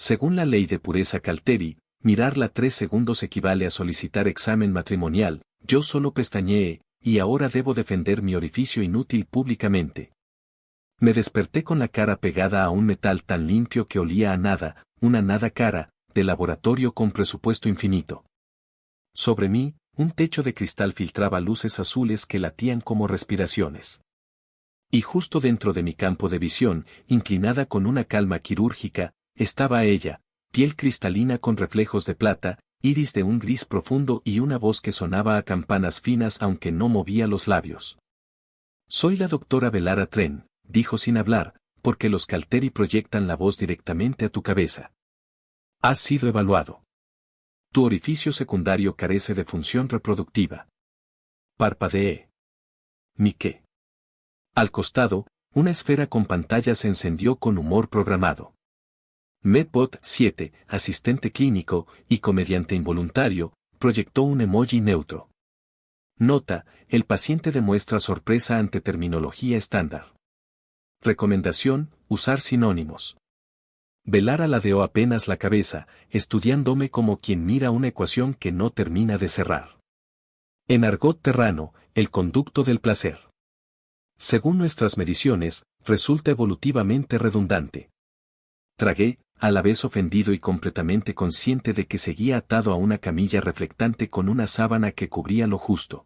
Según la ley de pureza Calteri, mirarla 3 segundos equivale a solicitar examen matrimonial. Yo solo pestañeé, y ahora debo defender mi orificio inútil públicamente. Me desperté con la cara pegada a un metal tan limpio que olía a nada, una nada cara, de laboratorio con presupuesto infinito. Sobre mí, un techo de cristal filtraba luces azules que latían como respiraciones. Y justo dentro de mi campo de visión, inclinada con una calma quirúrgica, estaba ella, piel cristalina con reflejos de plata, iris de un gris profundo y una voz que sonaba a campanas finas aunque no movía los labios. Soy la doctora Belara Tren, dijo sin hablar, porque los Calteri proyectan la voz directamente a tu cabeza. Has sido evaluado. Tu orificio secundario carece de función reproductiva. Parpadeé. ¿Mi qué? Al costado, una esfera con pantalla se encendió con humor programado. Medbot 7, asistente clínico y comediante involuntario, proyectó un emoji neutro. Nota, el paciente demuestra sorpresa ante terminología estándar. Recomendación, usar sinónimos. Belara ladeó apenas la cabeza, estudiándome como quien mira una ecuación que no termina de cerrar. En argot terrano, el conducto del placer. Según nuestras mediciones, resulta evolutivamente redundante. Tragué, a la vez ofendido y completamente consciente de que seguía atado a una camilla reflectante con una sábana que cubría lo justo.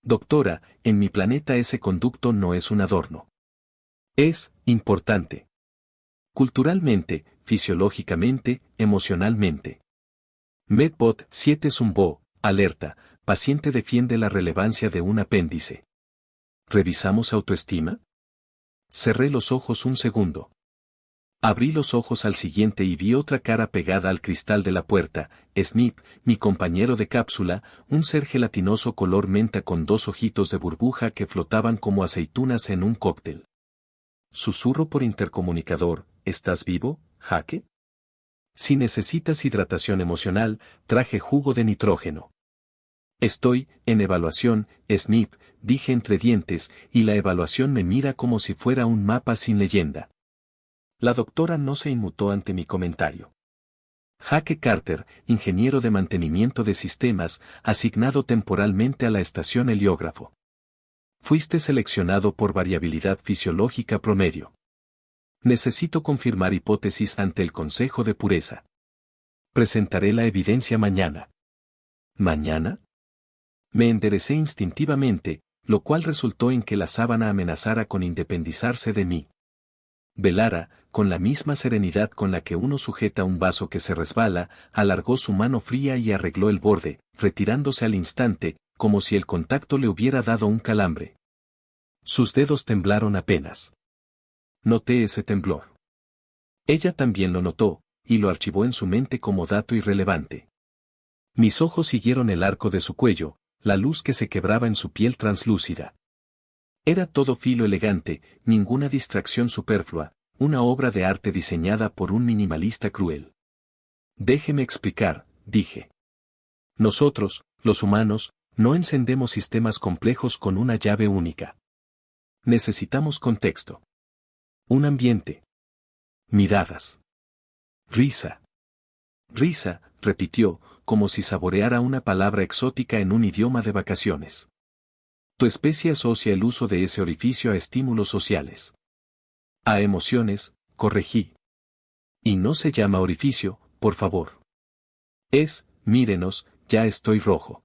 Doctora, en mi planeta ese conducto no es un adorno. Es importante. Culturalmente, fisiológicamente, emocionalmente. Medbot 7 zumbó, alerta, paciente defiende la relevancia de un apéndice. ¿Revisamos autoestima? Cerré los ojos un segundo. Abrí los ojos al siguiente y vi otra cara pegada al cristal de la puerta, Snip, mi compañero de cápsula, un ser gelatinoso color menta con 2 ojitos de burbuja que flotaban como aceitunas en un cóctel. Susurro por intercomunicador, ¿estás vivo, Jaque? Si necesitas hidratación emocional, traje jugo de nitrógeno. Estoy, en evaluación, Snip, dije entre dientes, y la evaluación me mira como si fuera un mapa sin leyenda. La doctora no se inmutó ante mi comentario. Jaque Carter, ingeniero de mantenimiento de sistemas, asignado temporalmente a la estación heliógrafo. Fuiste seleccionado por variabilidad fisiológica promedio. Necesito confirmar hipótesis ante el Consejo de Pureza. Presentaré la evidencia mañana. ¿Mañana? Me enderecé instintivamente, lo cual resultó en que la sábana amenazara con independizarse de mí. Belara, con la misma serenidad con la que uno sujeta un vaso que se resbala, alargó su mano fría y arregló el borde, retirándose al instante, como si el contacto le hubiera dado un calambre. Sus dedos temblaron apenas. Noté ese temblor. Ella también lo notó, y lo archivó en su mente como dato irrelevante. Mis ojos siguieron el arco de su cuello, la luz que se quebraba en su piel translúcida. Era todo filo elegante, ninguna distracción superflua, una obra de arte diseñada por un minimalista cruel. Déjeme explicar, dije. Nosotros, los humanos, no encendemos sistemas complejos con una llave única. Necesitamos contexto. Un ambiente. Miradas. Risa. Risa, repitió, como si saboreara una palabra exótica en un idioma de vacaciones. Tu especie asocia el uso de ese orificio a estímulos sociales. A emociones, corregí. Y no se llama orificio, por favor. Mírenos, ya estoy rojo.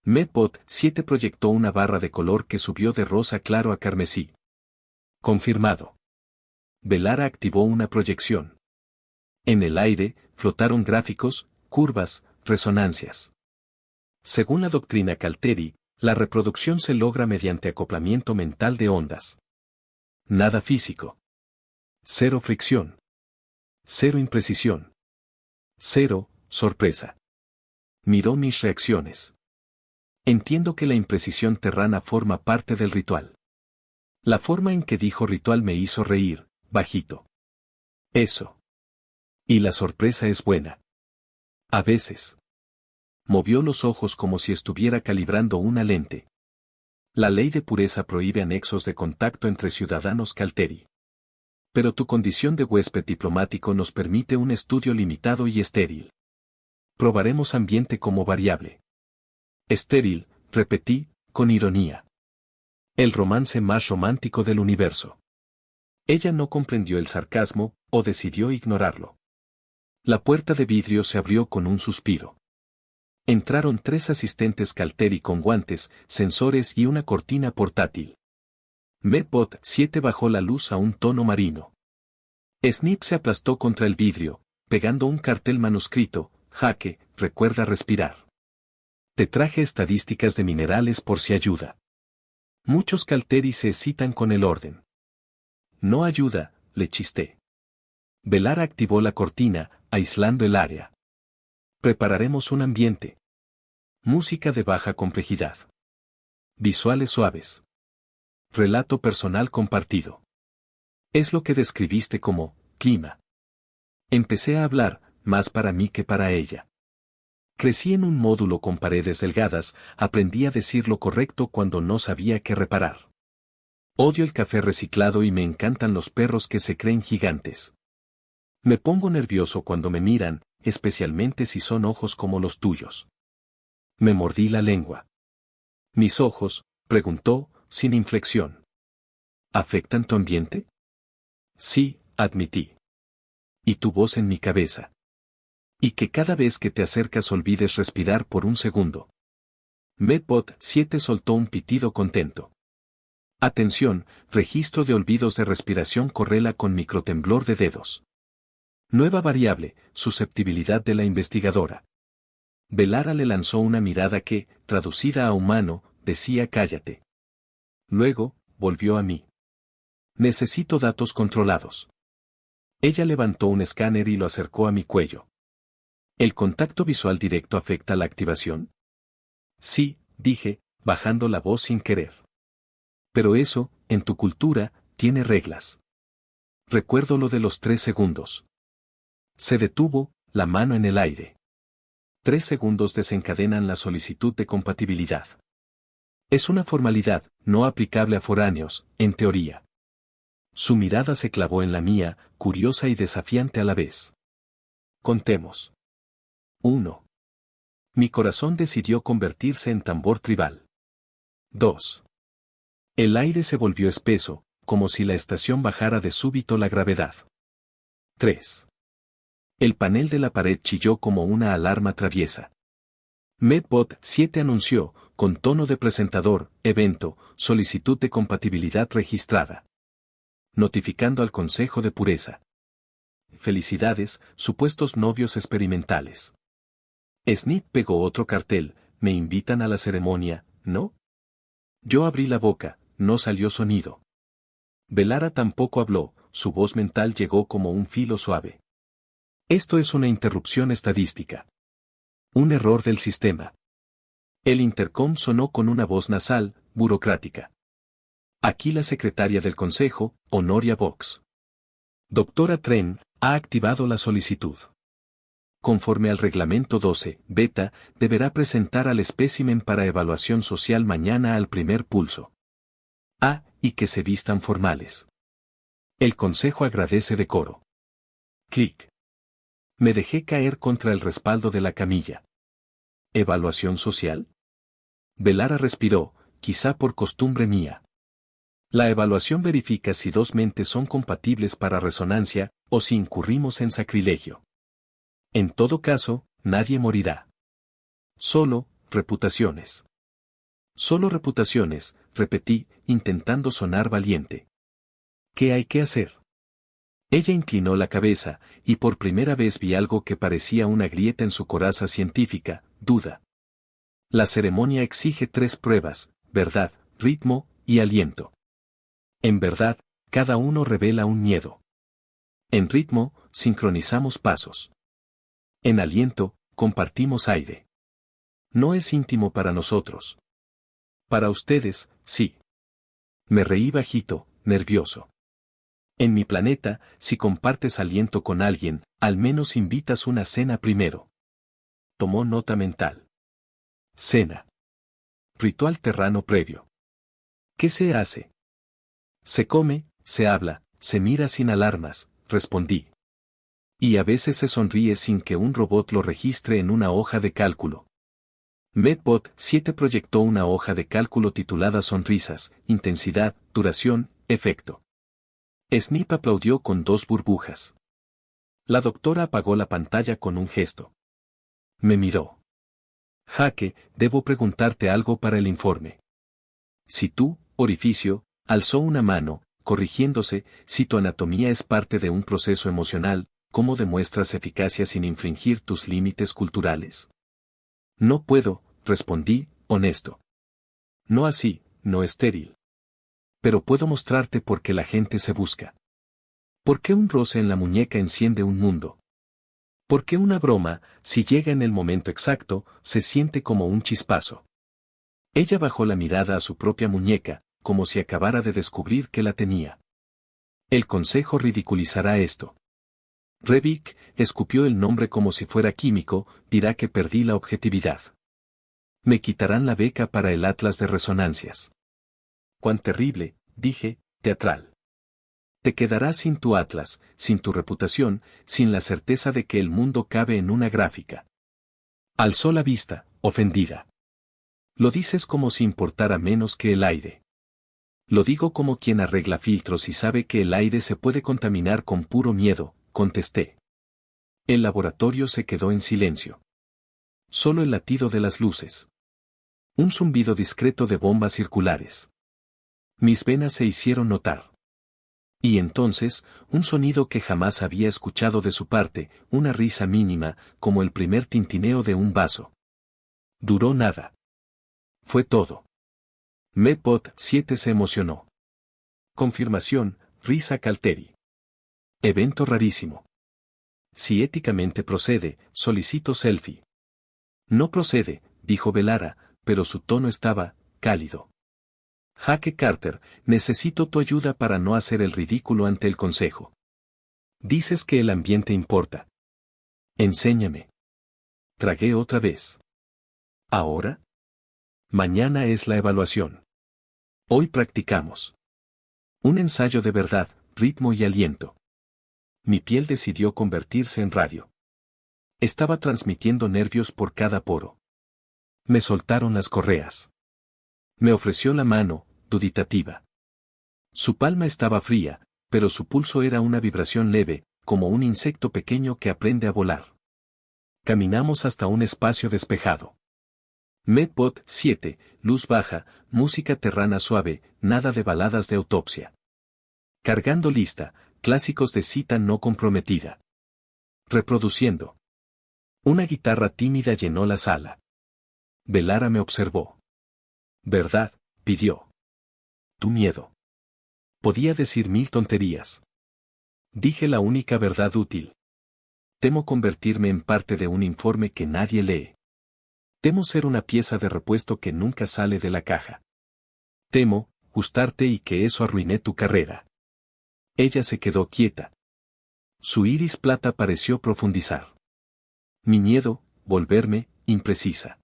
Medbot 7 proyectó una barra de color que subió de rosa claro a carmesí. Confirmado. Belara activó una proyección. En el aire, flotaron gráficos, curvas, resonancias. Según la doctrina Calteri, la reproducción se logra mediante acoplamiento mental de ondas. Nada físico. Cero fricción. Cero imprecisión. Cero, sorpresa. Miró mis reacciones. Entiendo que la imprecisión terrana forma parte del ritual. La forma en que dijo ritual me hizo reír, bajito. Eso. Y la sorpresa es buena. A veces. Movió los ojos como si estuviera calibrando una lente. La ley de pureza prohíbe anexos de contacto entre ciudadanos Calteri. Pero tu condición de huésped diplomático nos permite un estudio limitado y estéril. Probaremos ambiente como variable. Estéril, repetí, con ironía. El romance más romántico del universo. Ella no comprendió el sarcasmo, o decidió ignorarlo. La puerta de vidrio se abrió con un suspiro. Entraron 3 asistentes Calteri con guantes, sensores y una cortina portátil. Medbot 7 bajó la luz a un tono marino. Snip se aplastó contra el vidrio, pegando un cartel manuscrito: Jaque, recuerda respirar. Te traje estadísticas de minerales por si ayuda. Muchos Calteri se excitan con el orden. No ayuda, le chisté. Velara activó la cortina, aislando el área. Prepararemos un ambiente. Música de baja complejidad. Visuales suaves. Relato personal compartido. Es lo que describiste como clima. Empecé a hablar, más para mí que para ella. Crecí en un módulo con paredes delgadas, aprendí a decir lo correcto cuando no sabía qué reparar. Odio el café reciclado y me encantan los perros que se creen gigantes. Me pongo nervioso cuando me miran, especialmente si son ojos como los tuyos. Me mordí la lengua. ¿Mis ojos?, preguntó, sin inflexión. ¿Afectan tu ambiente? Sí, admití. Y tu voz en mi cabeza. Y que cada vez que te acercas olvides respirar por un segundo. Medbot 7 soltó un pitido contento. Atención, registro de olvidos de respiración correla con microtemblor de dedos. Nueva variable, susceptibilidad de la investigadora. Velara le lanzó una mirada que, traducida a humano, decía cállate. Luego, volvió a mí. Necesito datos controlados. Ella levantó un escáner y lo acercó a mi cuello. ¿El contacto visual directo afecta la activación? Sí, dije, bajando la voz sin querer. Pero eso, en tu cultura, tiene reglas. Recuerdo lo de los 3 segundos. Se detuvo, la mano en el aire. 3 segundos desencadenan la solicitud de compatibilidad. Es una formalidad, no aplicable a foráneos, en teoría. Su mirada se clavó en la mía, curiosa y desafiante a la vez. Contemos. 1. Mi corazón decidió convertirse en tambor tribal. 2. El aire se volvió espeso, como si la estación bajara de súbito la gravedad. 3. El panel de la pared chilló como una alarma traviesa. Medbot 7 anunció, con tono de presentador, evento, solicitud de compatibilidad registrada. Notificando al Consejo de Pureza. Felicidades, supuestos novios experimentales. Snip pegó otro cartel, me invitan a la ceremonia, ¿no? Yo abrí la boca, no salió sonido. Velara tampoco habló, su voz mental llegó como un filo suave. Esto es una interrupción estadística. Un error del sistema. El intercom sonó con una voz nasal, burocrática. Aquí la secretaria del Consejo, Honoria Vox. Doctora Tren, ha activado la solicitud. Conforme al reglamento 12, beta, deberá presentar al espécimen para evaluación social mañana al primer pulso. Y que se vistan formales. El Consejo agradece decoro. Clic. Me dejé caer contra el respaldo de la camilla. ¿Evaluación social? Velara respiró, quizá por costumbre mía. La evaluación verifica si 2 mentes son compatibles para resonancia, o si incurrimos en sacrilegio. En todo caso, nadie morirá. Solo, reputaciones. Solo reputaciones, repetí, intentando sonar valiente. ¿Qué hay que hacer? Ella inclinó la cabeza, y por primera vez vi algo que parecía una grieta en su coraza científica, duda. La ceremonia exige 3 pruebas, verdad, ritmo, y aliento. En verdad, cada uno revela un miedo. En ritmo, sincronizamos pasos. En aliento, compartimos aire. No es íntimo para nosotros. Para ustedes, sí. Me reí bajito, nervioso. En mi planeta, si compartes aliento con alguien, al menos invitas una cena primero. Tomó nota mental. Cena. Ritual terrano previo. ¿Qué se hace? Se come, se habla, Se mira sin alarmas, respondí. Y a veces se sonríe sin que un robot lo registre en una hoja de cálculo. Medbot 7 proyectó una hoja de cálculo titulada Sonrisas, intensidad, duración, efecto. Snip aplaudió con 2 burbujas. La doctora apagó la pantalla con un gesto. Me miró. Jaque, debo preguntarte algo para el informe. Si tú, orificio, alzó una mano, corrigiéndose, si tu anatomía es parte de un proceso emocional, ¿cómo demuestras eficacia sin infringir tus límites culturales? No puedo, respondí, honesto. No así, no estéril. Pero puedo mostrarte por qué la gente se busca. ¿Por qué un roce en la muñeca enciende un mundo? ¿Por qué una broma, si llega en el momento exacto, se siente como un chispazo? Ella bajó la mirada a su propia muñeca, como si acabara de descubrir que la tenía. El consejo ridiculizará esto. Revik escupió el nombre como si fuera químico, dirá que perdí la objetividad. Me quitarán la beca para el Atlas de Resonancias. Cuán terrible, dije, teatral. Te quedarás sin tu Atlas, sin tu reputación, sin la certeza de que el mundo cabe en una gráfica. Alzó la vista, ofendida. Lo dices como si importara menos que el aire. Lo digo como quien arregla filtros y sabe que el aire se puede contaminar con puro miedo, contesté. El laboratorio se quedó en silencio. Solo el latido de las luces. Un zumbido discreto de bombas circulares. Mis venas se hicieron notar. Y entonces, un sonido que jamás había escuchado de su parte, una risa mínima, como el primer tintineo de un vaso. Duró nada. Fue todo. Medbot 7 se emocionó. Confirmación, risa Calteri. Evento rarísimo. Si éticamente procede, solicito selfie. No procede, dijo Velara, pero su tono estaba cálido. Jaque Carter, necesito tu ayuda para no hacer el ridículo ante el consejo. Dices que el ambiente importa. Enséñame. Tragué otra vez. ¿Ahora? Mañana es la evaluación. Hoy practicamos. Un ensayo de verdad, ritmo y aliento. Mi piel decidió convertirse en radio. Estaba transmitiendo nervios por cada poro. Me soltaron las correas. Me ofreció la mano, duditativa. Su palma estaba fría, pero su pulso era una vibración leve, como un insecto pequeño que aprende a volar. Caminamos hasta un espacio despejado. Medbot 7, luz baja, música terrana suave, nada de baladas de autopsia. Cargando lista, clásicos de cita no comprometida. Reproduciendo. Una guitarra tímida llenó la sala. Velara me observó. ¿Verdad?, pidió. Tu miedo. Podía decir 1000 tonterías. Dije la única verdad útil. Temo convertirme en parte de un informe que nadie lee. Temo ser una pieza de repuesto que nunca sale de la caja. Temo, gustarte y que eso arruiné tu carrera. Ella se quedó quieta. Su iris plata pareció profundizar. Mi miedo, volverme, imprecisa.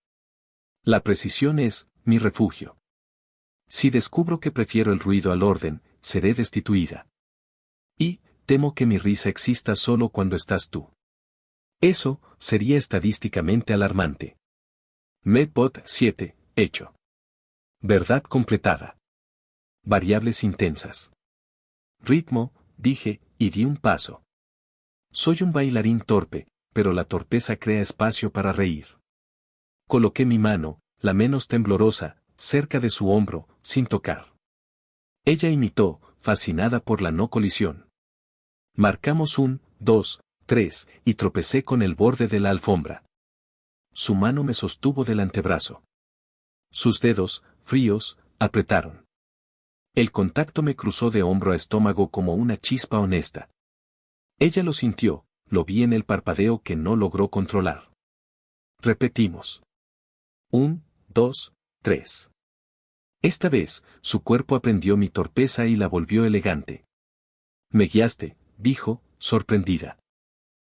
La precisión es, mi refugio. Si descubro que prefiero el ruido al orden, seré destituida. Y, temo que mi risa exista solo cuando estás tú. Eso, sería estadísticamente alarmante. Medbot 7, hecho. Verdad completada. Variables intensas. Ritmo, dije, y di un paso. Soy un bailarín torpe, pero la torpeza crea espacio para reír. Coloqué mi mano, la menos temblorosa, cerca de su hombro, sin tocar. Ella imitó, fascinada por la no colisión. Marcamos 1, 2, 3, y tropecé con el borde de la alfombra. Su mano me sostuvo del antebrazo. Sus dedos, fríos, apretaron. El contacto me cruzó de hombro a estómago como una chispa honesta. Ella lo sintió, lo vi en el parpadeo que no logró controlar. Repetimos. 1, 2, 3. Esta vez, su cuerpo aprendió mi torpeza y la volvió elegante. Me guiaste, dijo, sorprendida.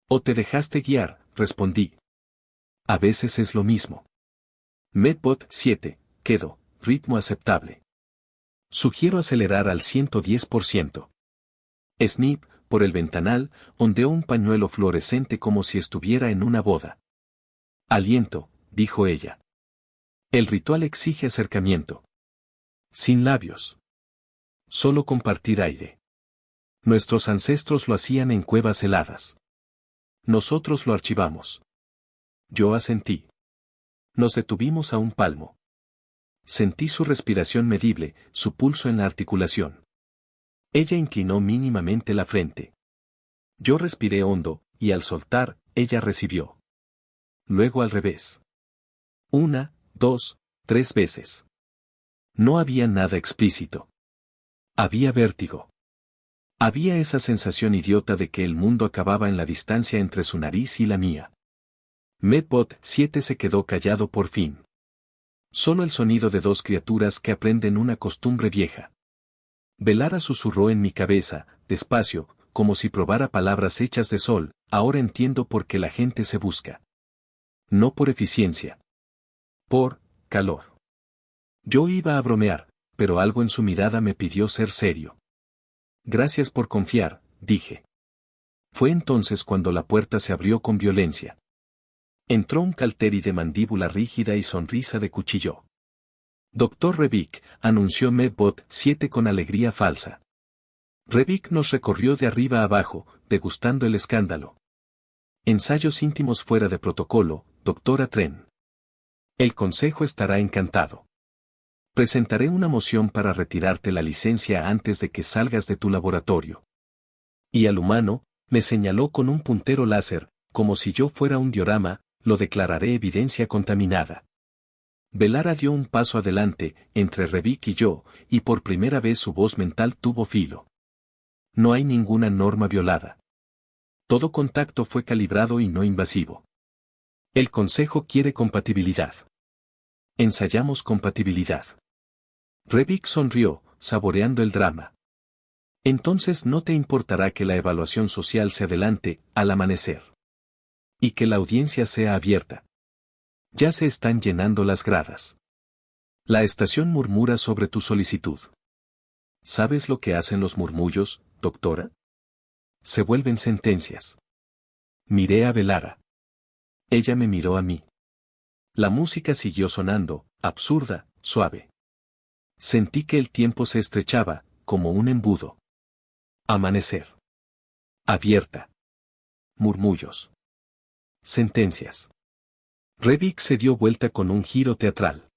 O te dejaste guiar, respondí. A veces es lo mismo. Medbot 7, quedó, ritmo aceptable. Sugiero acelerar al 110%. Snip, por el ventanal, ondeó un pañuelo fluorescente como si estuviera en una boda. Aliento, dijo ella. El ritual exige acercamiento. Sin labios. Solo compartir aire. Nuestros ancestros lo hacían en cuevas heladas. Nosotros lo archivamos. Yo asentí. Nos detuvimos a un palmo. Sentí su respiración medible, su pulso en la articulación. Ella inclinó mínimamente la frente. Yo respiré hondo, y al soltar, ella recibió. Luego al revés. 1, 2, 3 veces. No había nada explícito. Había vértigo. Había esa sensación idiota de que el mundo acababa en la distancia entre su nariz y la mía. Medbot 7 se quedó callado por fin. Solo el sonido de dos criaturas que aprenden una costumbre vieja. Velara susurró en mi cabeza, despacio, como si probara palabras hechas de sol, ahora entiendo por qué la gente se busca. No por eficiencia. Por calor. Yo iba a bromear, pero algo en su mirada me pidió ser serio. Gracias por confiar, dije. Fue entonces cuando la puerta se abrió con violencia. Entró un Calteri de mandíbula rígida y sonrisa de cuchillo. Doctor Revik, anunció Medbot 7 con alegría falsa. Revik nos recorrió de arriba a abajo, degustando el escándalo. Ensayos íntimos fuera de protocolo, doctora Tren. El consejo estará encantado. Presentaré una moción para retirarte la licencia antes de que salgas de tu laboratorio. Y al humano, me señaló con un puntero láser, como si yo fuera un diorama, lo declararé evidencia contaminada. Velara dio un paso adelante, entre Revik y yo, y por primera vez su voz mental tuvo filo. No hay ninguna norma violada. Todo contacto fue calibrado y no invasivo. El consejo quiere compatibilidad. Ensayamos compatibilidad. Revik sonrió, saboreando el drama. Entonces no te importará que la evaluación social se adelante, al amanecer. Y que la audiencia sea abierta. Ya se están llenando las gradas. La estación murmura sobre tu solicitud. ¿Sabes lo que hacen los murmullos, doctora? Se vuelven sentencias. Miré a Velara. Ella me miró a mí. La música siguió sonando, absurda, suave. Sentí que el tiempo se estrechaba, como un embudo. Amanecer. Abierta. Murmullos. Sentencias. Revik se dio vuelta con un giro teatral.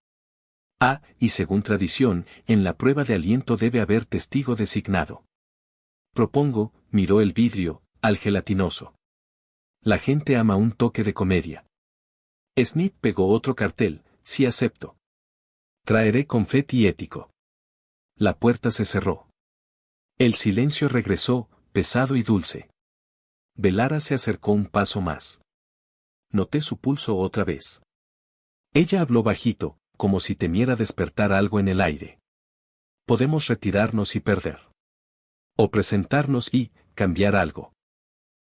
Y según tradición, en la prueba de aliento debe haber testigo designado. Propongo, miró el vidrio, al gelatinoso. La gente ama un toque de comedia. Snip pegó otro cartel, sí acepto. Traeré confeti ético. La puerta se cerró. El silencio regresó, pesado y dulce. Velara se acercó un paso más. Noté su pulso otra vez. Ella habló bajito, como si temiera despertar algo en el aire. Podemos retirarnos y perder. O presentarnos y cambiar algo.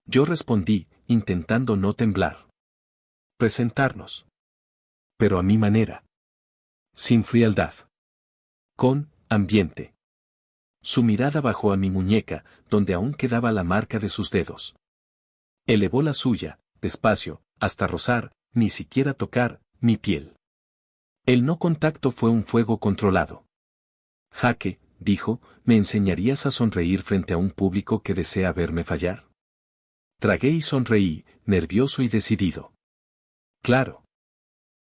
Yo respondí, intentando no temblar. Presentarnos. Pero a mi manera. Sin frialdad. Con ambiente. Su mirada bajó a mi muñeca, donde aún quedaba la marca de sus dedos. Elevó la suya, despacio, hasta rozar, ni siquiera tocar, mi piel. El no contacto fue un fuego controlado. Jaque, dijo, ¿me enseñarías a sonreír frente a un público que desea verme fallar? Tragué y sonreí, nervioso y decidido. Claro.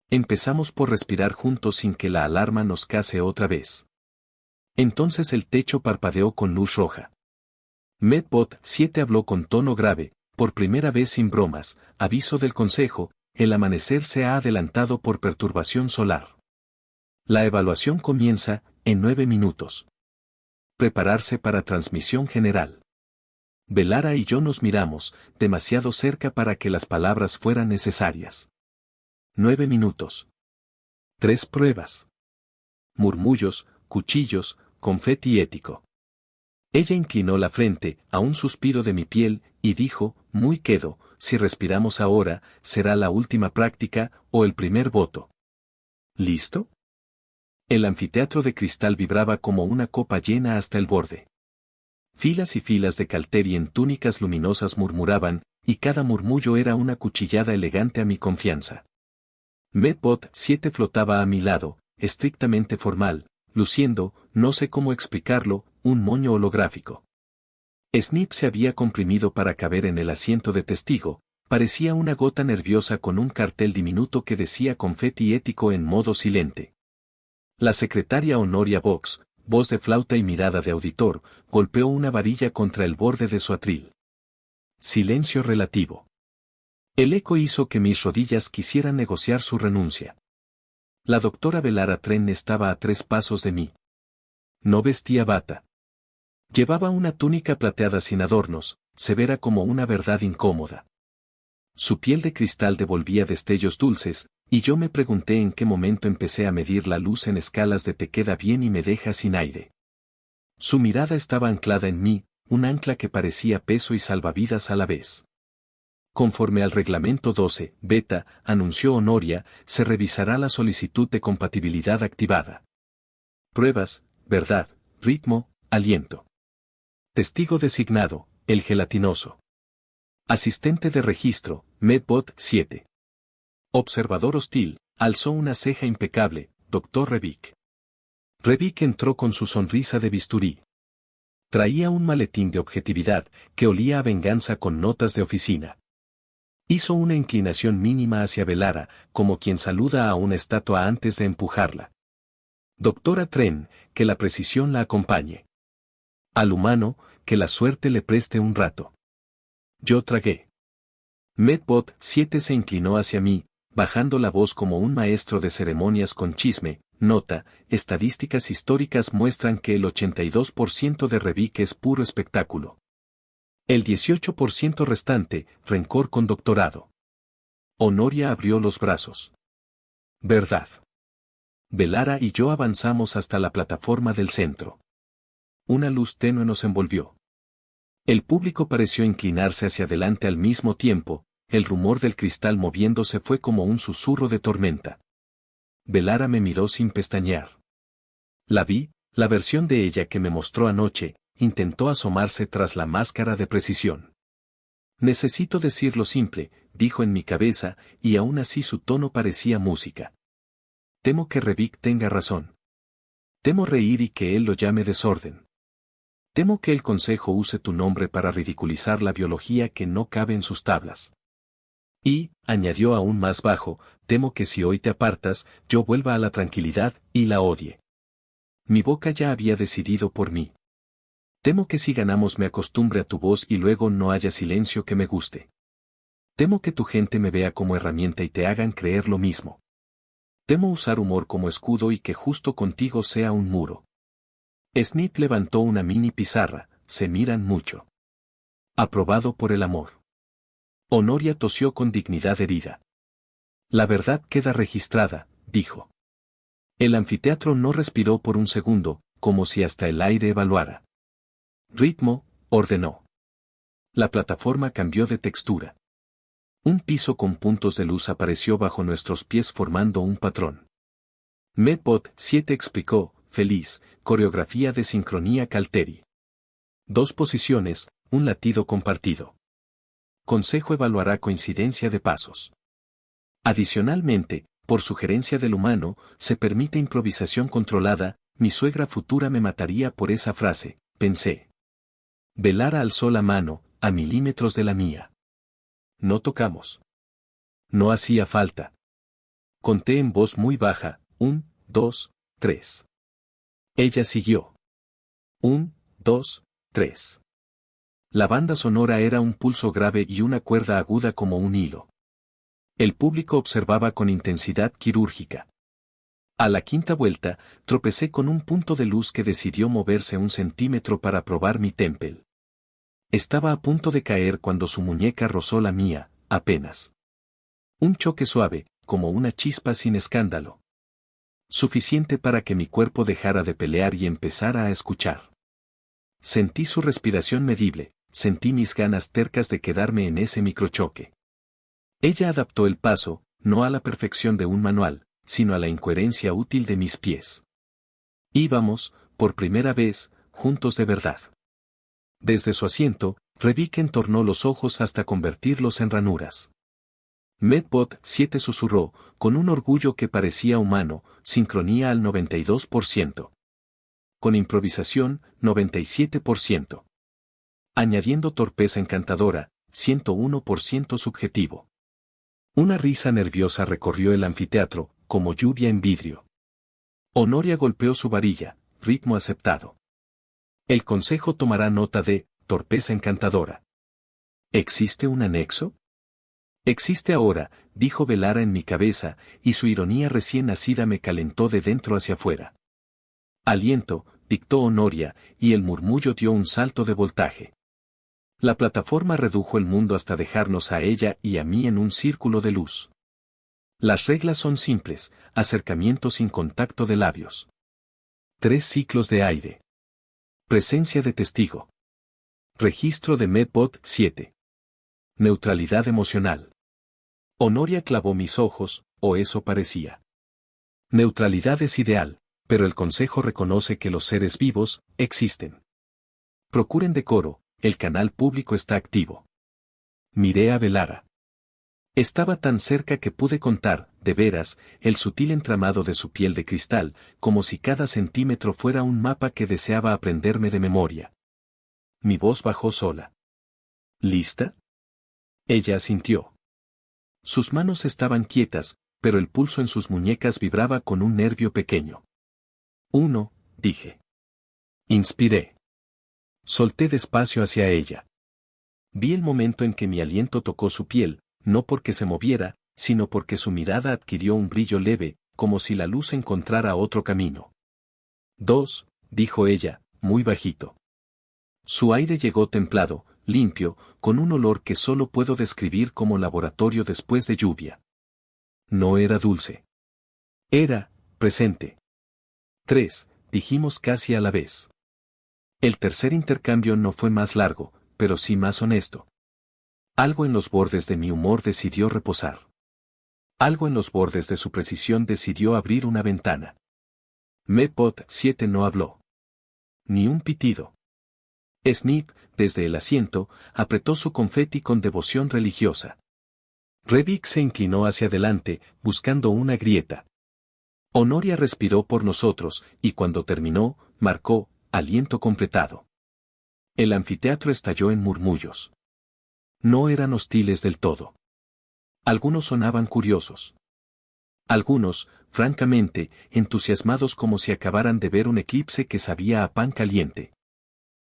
Empezamos por respirar juntos sin que la alarma nos case otra vez. Entonces el techo parpadeó con luz roja. Medbot 7 habló con tono grave, por primera vez sin bromas, aviso del consejo, el amanecer se ha adelantado por perturbación solar. La evaluación comienza, en 9 minutos. Prepararse para transmisión general. Velara y yo nos miramos, demasiado cerca para que las palabras fueran necesarias. 9 minutos. 3 pruebas. Murmullos, cuchillos, confeti ético. Ella inclinó la frente, a un suspiro de mi piel, y dijo, muy quedo, si respiramos ahora, será la última práctica, o el primer voto. ¿Listo? El anfiteatro de cristal vibraba como una copa llena hasta el borde. Filas y filas de Calteri en túnicas luminosas murmuraban, y cada murmullo era una cuchillada elegante a mi confianza. Medbot 7 flotaba a mi lado, estrictamente formal, luciendo, no sé cómo explicarlo, un moño holográfico. Snip se había comprimido para caber en el asiento de testigo, parecía una gota nerviosa con un cartel diminuto que decía confeti ético en modo silente. La secretaria Honoria Vox, voz de flauta y mirada de auditor, golpeó una varilla contra el borde de su atril. Silencio relativo. El eco hizo que mis rodillas quisieran negociar su renuncia. La doctora Velara Tren estaba a 3 pasos de mí. No vestía bata. Llevaba una túnica plateada sin adornos, severa como una verdad incómoda. Su piel de cristal devolvía destellos dulces, y yo me pregunté en qué momento empecé a medir la luz en escalas de te queda bien y me deja sin aire. Su mirada estaba anclada en mí, un ancla que parecía peso y salvavidas a la vez. Conforme al reglamento 12, beta, anunció Honoria, se revisará la solicitud de compatibilidad activada. Pruebas, verdad, ritmo, aliento. Testigo designado, el gelatinoso. Asistente de registro, Medbot 7. Observador hostil, alzó una ceja impecable, Dr. Revic. Revic entró con su sonrisa de bisturí. Traía un maletín de objetividad, que olía a venganza con notas de oficina. Hizo una inclinación mínima hacia Velara, como quien saluda a una estatua antes de empujarla. Doctora Tren, que la precisión la acompañe. Al humano, que la suerte le preste un rato. Yo tragué. Medbot 7 se inclinó hacia mí, bajando la voz como un maestro de ceremonias con chisme. Nota, estadísticas históricas muestran que el 82% de Revic es puro espectáculo. El 18% restante, rencor con doctorado. Honoria abrió los brazos. Verdad. Velara y yo avanzamos hasta la plataforma del centro. Una luz tenue nos envolvió. El público pareció inclinarse hacia adelante al mismo tiempo, el rumor del cristal moviéndose fue como un susurro de tormenta. Velara me miró sin pestañear. La vi, la versión de ella que me mostró anoche, intentó asomarse tras la máscara de precisión. Necesito decirlo simple, dijo en mi cabeza, y aún así su tono parecía música. Temo que Revic tenga razón. Temo reír y que él lo llame desorden. Temo que el consejo use tu nombre para ridiculizar la biología que no cabe en sus tablas. Y, añadió aún más bajo, temo que si hoy te apartas, yo vuelva a la tranquilidad y la odie. Mi boca ya había decidido por mí. Temo que si ganamos me acostumbre a tu voz y luego no haya silencio que me guste. Temo que tu gente me vea como herramienta y te hagan creer lo mismo. Temo usar humor como escudo y que justo contigo sea un muro. Snip levantó una mini pizarra, se miran mucho. Aprobado por el amor. Honoria tosió con dignidad herida. La verdad queda registrada, dijo. El anfiteatro no respiró por un segundo, como si hasta el aire evaluara. Ritmo, ordenó. La plataforma cambió de textura. Un piso con puntos de luz apareció bajo nuestros pies formando un patrón. Medbot 7 explicó, feliz, coreografía de sincronía Calteri. 2 posiciones, un latido compartido. Consejo evaluará coincidencia de pasos. Adicionalmente, por sugerencia del humano, se permite improvisación controlada, mi suegra futura me mataría por esa frase, pensé. Velara alzó la mano, a milímetros de la mía. No tocamos. No hacía falta. Conté en voz muy baja, 1, 2, 3. Ella siguió. 1, 2, 3. La banda sonora era un pulso grave y una cuerda aguda como un hilo. El público observaba con intensidad quirúrgica. A la quinta vuelta, tropecé con un punto de luz que decidió moverse 1 centímetro para probar mi témpel. Estaba a punto de caer cuando su muñeca rozó la mía, apenas. Un choque suave, como una chispa sin escándalo. Suficiente para que mi cuerpo dejara de pelear y empezara a escuchar. Sentí su respiración medible, sentí mis ganas tercas de quedarme en ese microchoque. Ella adaptó el paso, no a la perfección de un manual, sino a la incoherencia útil de mis pies. Íbamos, por primera vez, juntos de verdad. Desde su asiento, Rebik entornó los ojos hasta convertirlos en ranuras. Medbot 7 susurró, con un orgullo que parecía humano, sincronía al 92%. Con improvisación, 97%. Añadiendo torpeza encantadora, 101% subjetivo. Una risa nerviosa recorrió el anfiteatro, como lluvia en vidrio. Honoria golpeó su varilla, ritmo aceptado. El consejo tomará nota de torpeza encantadora. ¿Existe un anexo? Existe ahora, dijo Velara en mi cabeza, y su ironía recién nacida me calentó de dentro hacia afuera. Aliento, dictó Honoria, y el murmullo dio un salto de voltaje. La plataforma redujo el mundo hasta dejarnos a ella y a mí en un círculo de luz. Las reglas son simples, acercamiento sin contacto de labios. 3 ciclos de aire. Presencia de testigo. Registro de Medbot 7. Neutralidad emocional. Honoria clavó mis ojos, o eso parecía. Neutralidad es ideal, pero el Consejo reconoce que los seres vivos existen. Procuren decoro, el canal público está activo. Miré a Velara. Estaba tan cerca que pude contar, de veras, el sutil entramado de su piel de cristal, como si cada centímetro fuera un mapa que deseaba aprenderme de memoria. Mi voz bajó sola. ¿Lista? Ella asintió. Sus manos estaban quietas, pero el pulso en sus muñecas vibraba con un nervio pequeño. 1, dije. Inspiré. Solté despacio hacia ella. Vi el momento en que mi aliento tocó su piel, no porque se moviera, sino porque su mirada adquirió un brillo leve, como si la luz encontrara otro camino. 2, dijo ella, muy bajito. Su aire llegó templado, limpio, con un olor que solo puedo describir como laboratorio después de lluvia. No era dulce. Era, presente. 3, dijimos casi a la vez. El tercer intercambio no fue más largo, pero sí más honesto. Algo en los bordes de mi humor decidió reposar. Algo en los bordes de su precisión decidió abrir una ventana. Medbot 7 no habló. Ni un pitido. Snip, desde el asiento, apretó su confeti con devoción religiosa. Rebik se inclinó hacia adelante, buscando una grieta. Honoria respiró por nosotros, y cuando terminó, marcó, aliento completado. El anfiteatro estalló en murmullos. No eran hostiles del todo. Algunos sonaban curiosos. Algunos, francamente, entusiasmados como si acabaran de ver un eclipse que sabía a pan caliente.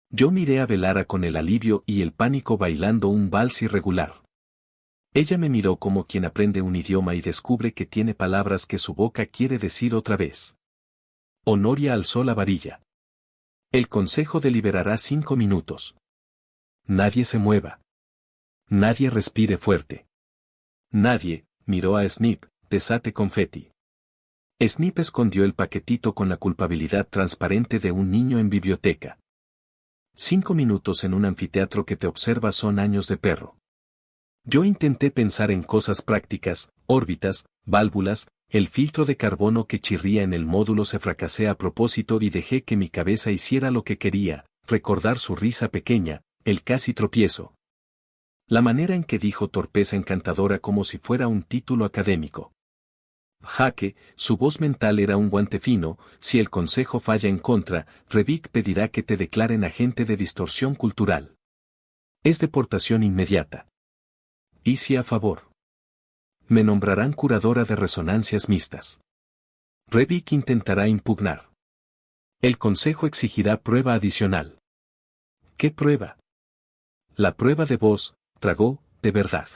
Yo miré a Velara con el alivio y el pánico bailando un vals irregular. Ella me miró como quien aprende un idioma y descubre que tiene palabras que su boca quiere decir otra vez. Honoria alzó la varilla. El consejo deliberará 5 minutos. Nadie se mueva. Nadie respire fuerte. Nadie, miró a Snip, desate confeti. Snip escondió el paquetito con la culpabilidad transparente de un niño en biblioteca. 5 minutos en un anfiteatro que te observa son años de perro. Yo intenté pensar en cosas prácticas, órbitas, válvulas, el filtro de carbono que chirría en el módulo se fracasé a propósito y dejé que mi cabeza hiciera lo que quería, recordar su risa pequeña, el casi tropiezo. La manera en que dijo torpeza encantadora como si fuera un título académico. Jaque, su voz mental era un guante fino, si el consejo falla en contra, Rebik pedirá que te declaren agente de distorsión cultural. Es deportación inmediata. ¿Y si a favor? Me nombrarán curadora de resonancias mixtas. Rebik intentará impugnar. El consejo exigirá prueba adicional. ¿Qué prueba? La prueba de voz, tragó, de verdad.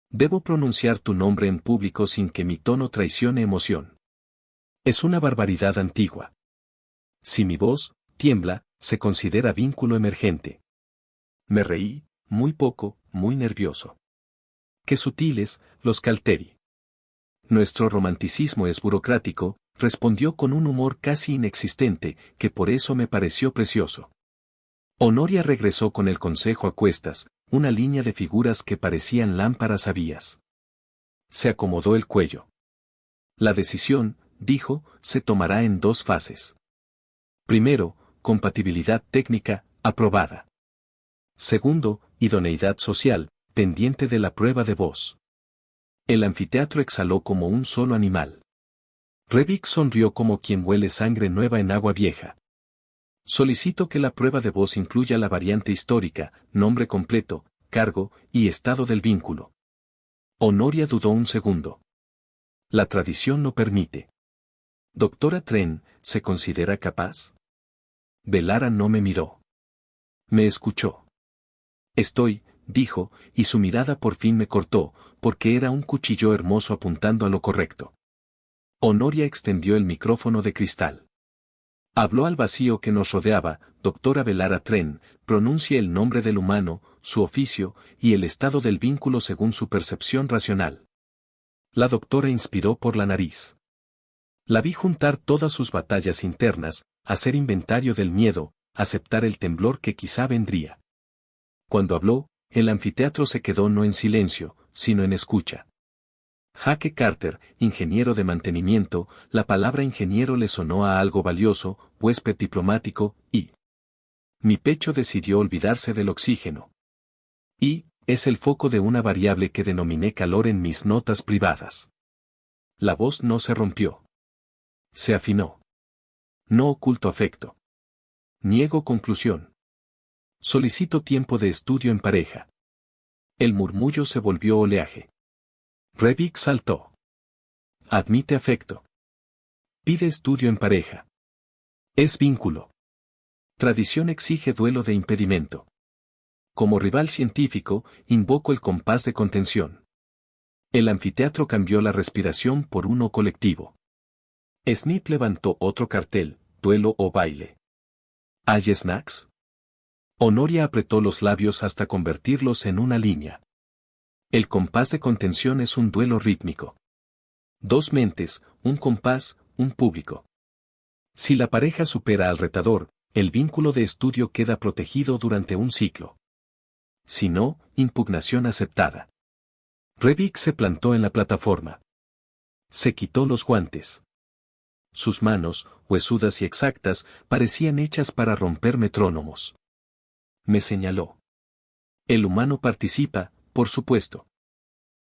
Debo pronunciar tu nombre en público sin que mi tono traicione emoción. Es una barbaridad antigua. Si mi voz tiembla, se considera vínculo emergente. Me reí, muy poco, muy nervioso. Qué sutiles, los Calteri. Nuestro romanticismo es burocrático, respondió con un humor casi inexistente, que por eso me pareció precioso. Honoria regresó con el consejo a cuestas, una línea de figuras que parecían lámparas a vías. Se acomodó el cuello. La decisión, dijo, se tomará en 2 fases. Primero, compatibilidad técnica, aprobada. Segundo, idoneidad social, pendiente de la prueba de voz. El anfiteatro exhaló como un solo animal. Rebic sonrió como quien huele sangre nueva en agua vieja. Solicito que la prueba de voz incluya la variante histórica, nombre completo, cargo y estado del vínculo. Honoria dudó un segundo. La tradición lo permite. Doctora Tren, ¿se considera capaz? Velara no me miró. Me escuchó. Estoy, dijo, y su mirada por fin me cortó, porque era un cuchillo hermoso apuntando a lo correcto. Honoria extendió el micrófono de cristal. Habló al vacío que nos rodeaba. Doctora Velara Tren, pronuncie el nombre del humano, su oficio, y el estado del vínculo según su percepción racional. La doctora inspiró por la nariz. La vi juntar todas sus batallas internas, hacer inventario del miedo, aceptar el temblor que quizá vendría. Cuando habló, el anfiteatro se quedó no en silencio, sino en escucha. Jake Carter, ingeniero de mantenimiento, la palabra ingeniero le sonó a algo valioso, huésped diplomático, y mi pecho decidió olvidarse del oxígeno. Y, es el foco de una variable que denominé calor en mis notas privadas. La voz no se rompió. Se afinó. No oculto afecto. Niego conclusión. Solicito tiempo de estudio en pareja. El murmullo se volvió oleaje. Rebic saltó. Admite afecto. Pide estudio en pareja. Es vínculo. Tradición exige duelo de impedimento. Como rival científico, invoco el compás de contención. El anfiteatro cambió la respiración por uno colectivo. Snip levantó otro cartel, duelo o baile. ¿Hay snacks? Honoria apretó los labios hasta convertirlos en una línea. El compás de contención es un duelo rítmico. Dos mentes, un compás, un público. Si la pareja supera al retador, el vínculo de estudio queda protegido durante un ciclo. Si no, impugnación aceptada. Rebic se plantó en la plataforma. Se quitó los guantes. Sus manos, huesudas y exactas, parecían hechas para romper metrónomos. Me señaló. El humano participa, por supuesto.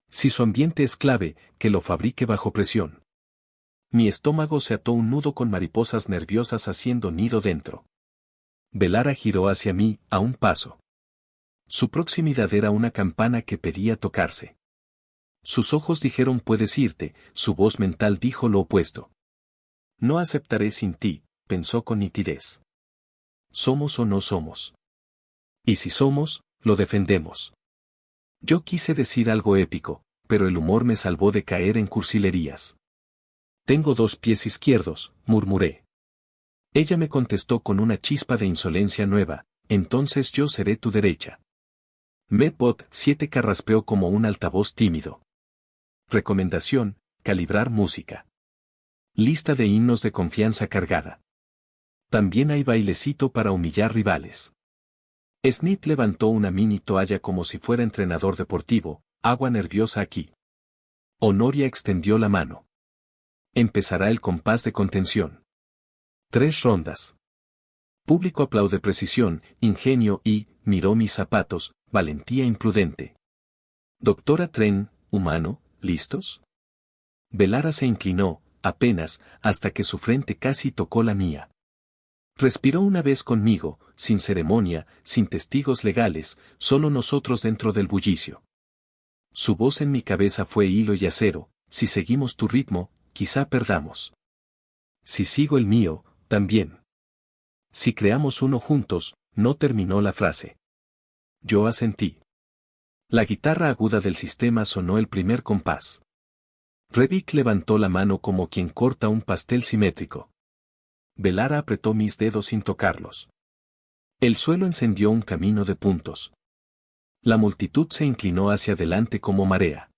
Si su ambiente es clave, que lo fabrique bajo presión. Mi estómago se ató un nudo con mariposas nerviosas haciendo nido dentro. Velara giró hacia mí, a un paso. Su proximidad era una campana que pedía tocarse. Sus ojos dijeron puedes irte, su voz mental dijo lo opuesto. No aceptaré sin ti, pensó con nitidez. ¿Somos o no somos? Y si somos, lo defendemos. Yo quise decir algo épico, pero el humor me salvó de caer en cursilerías. Tengo dos pies izquierdos, murmuré. Ella me contestó con una chispa de insolencia nueva, entonces yo seré tu derecha. Medbot 7 carraspeó como un altavoz tímido. Recomendación, calibrar música. Lista de himnos de confianza cargada. También hay bailecito para humillar rivales. Snip levantó una mini toalla como si fuera entrenador deportivo, agua nerviosa aquí. Honoria extendió la mano. Empezará el compás de contención. 3 rondas. Público aplaude precisión, ingenio y, miró mis zapatos, valentía imprudente. Doctora Tren, humano, ¿listos? Velara se inclinó, apenas, hasta que su frente casi tocó la mía. Respiró una vez conmigo, sin ceremonia, sin testigos legales, solo nosotros dentro del bullicio. Su voz en mi cabeza fue hilo y acero, si seguimos tu ritmo, quizá perdamos. Si sigo el mío, también. Si creamos uno juntos, no terminó la frase. Yo asentí. La guitarra aguda del sistema sonó el primer compás. Rebic levantó la mano como quien corta un pastel simétrico. Velara apretó mis dedos sin tocarlos. El suelo encendió un camino de puntos. La multitud se inclinó hacia adelante como marea.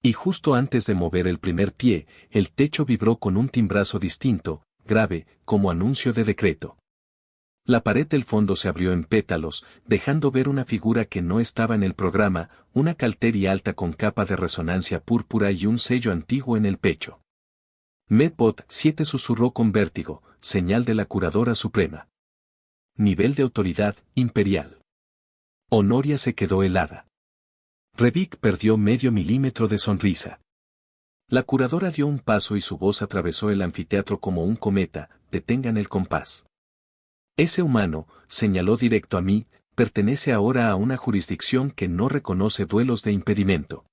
Y justo antes de mover el primer pie, el techo vibró con un timbrazo distinto, grave, como anuncio de decreto. La pared del fondo se abrió en pétalos, dejando ver una figura que no estaba en el programa, una calteria alta con capa de resonancia púrpura y un sello antiguo en el pecho. Medbot 7 susurró con vértigo, señal de la curadora suprema. Nivel de autoridad, imperial. Honoria se quedó helada. Revic perdió medio milímetro de sonrisa. La curadora dio un paso y su voz atravesó el anfiteatro como un cometa: detengan el compás. Ese humano, señaló directo a mí, pertenece ahora a una jurisdicción que no reconoce duelos de impedimento.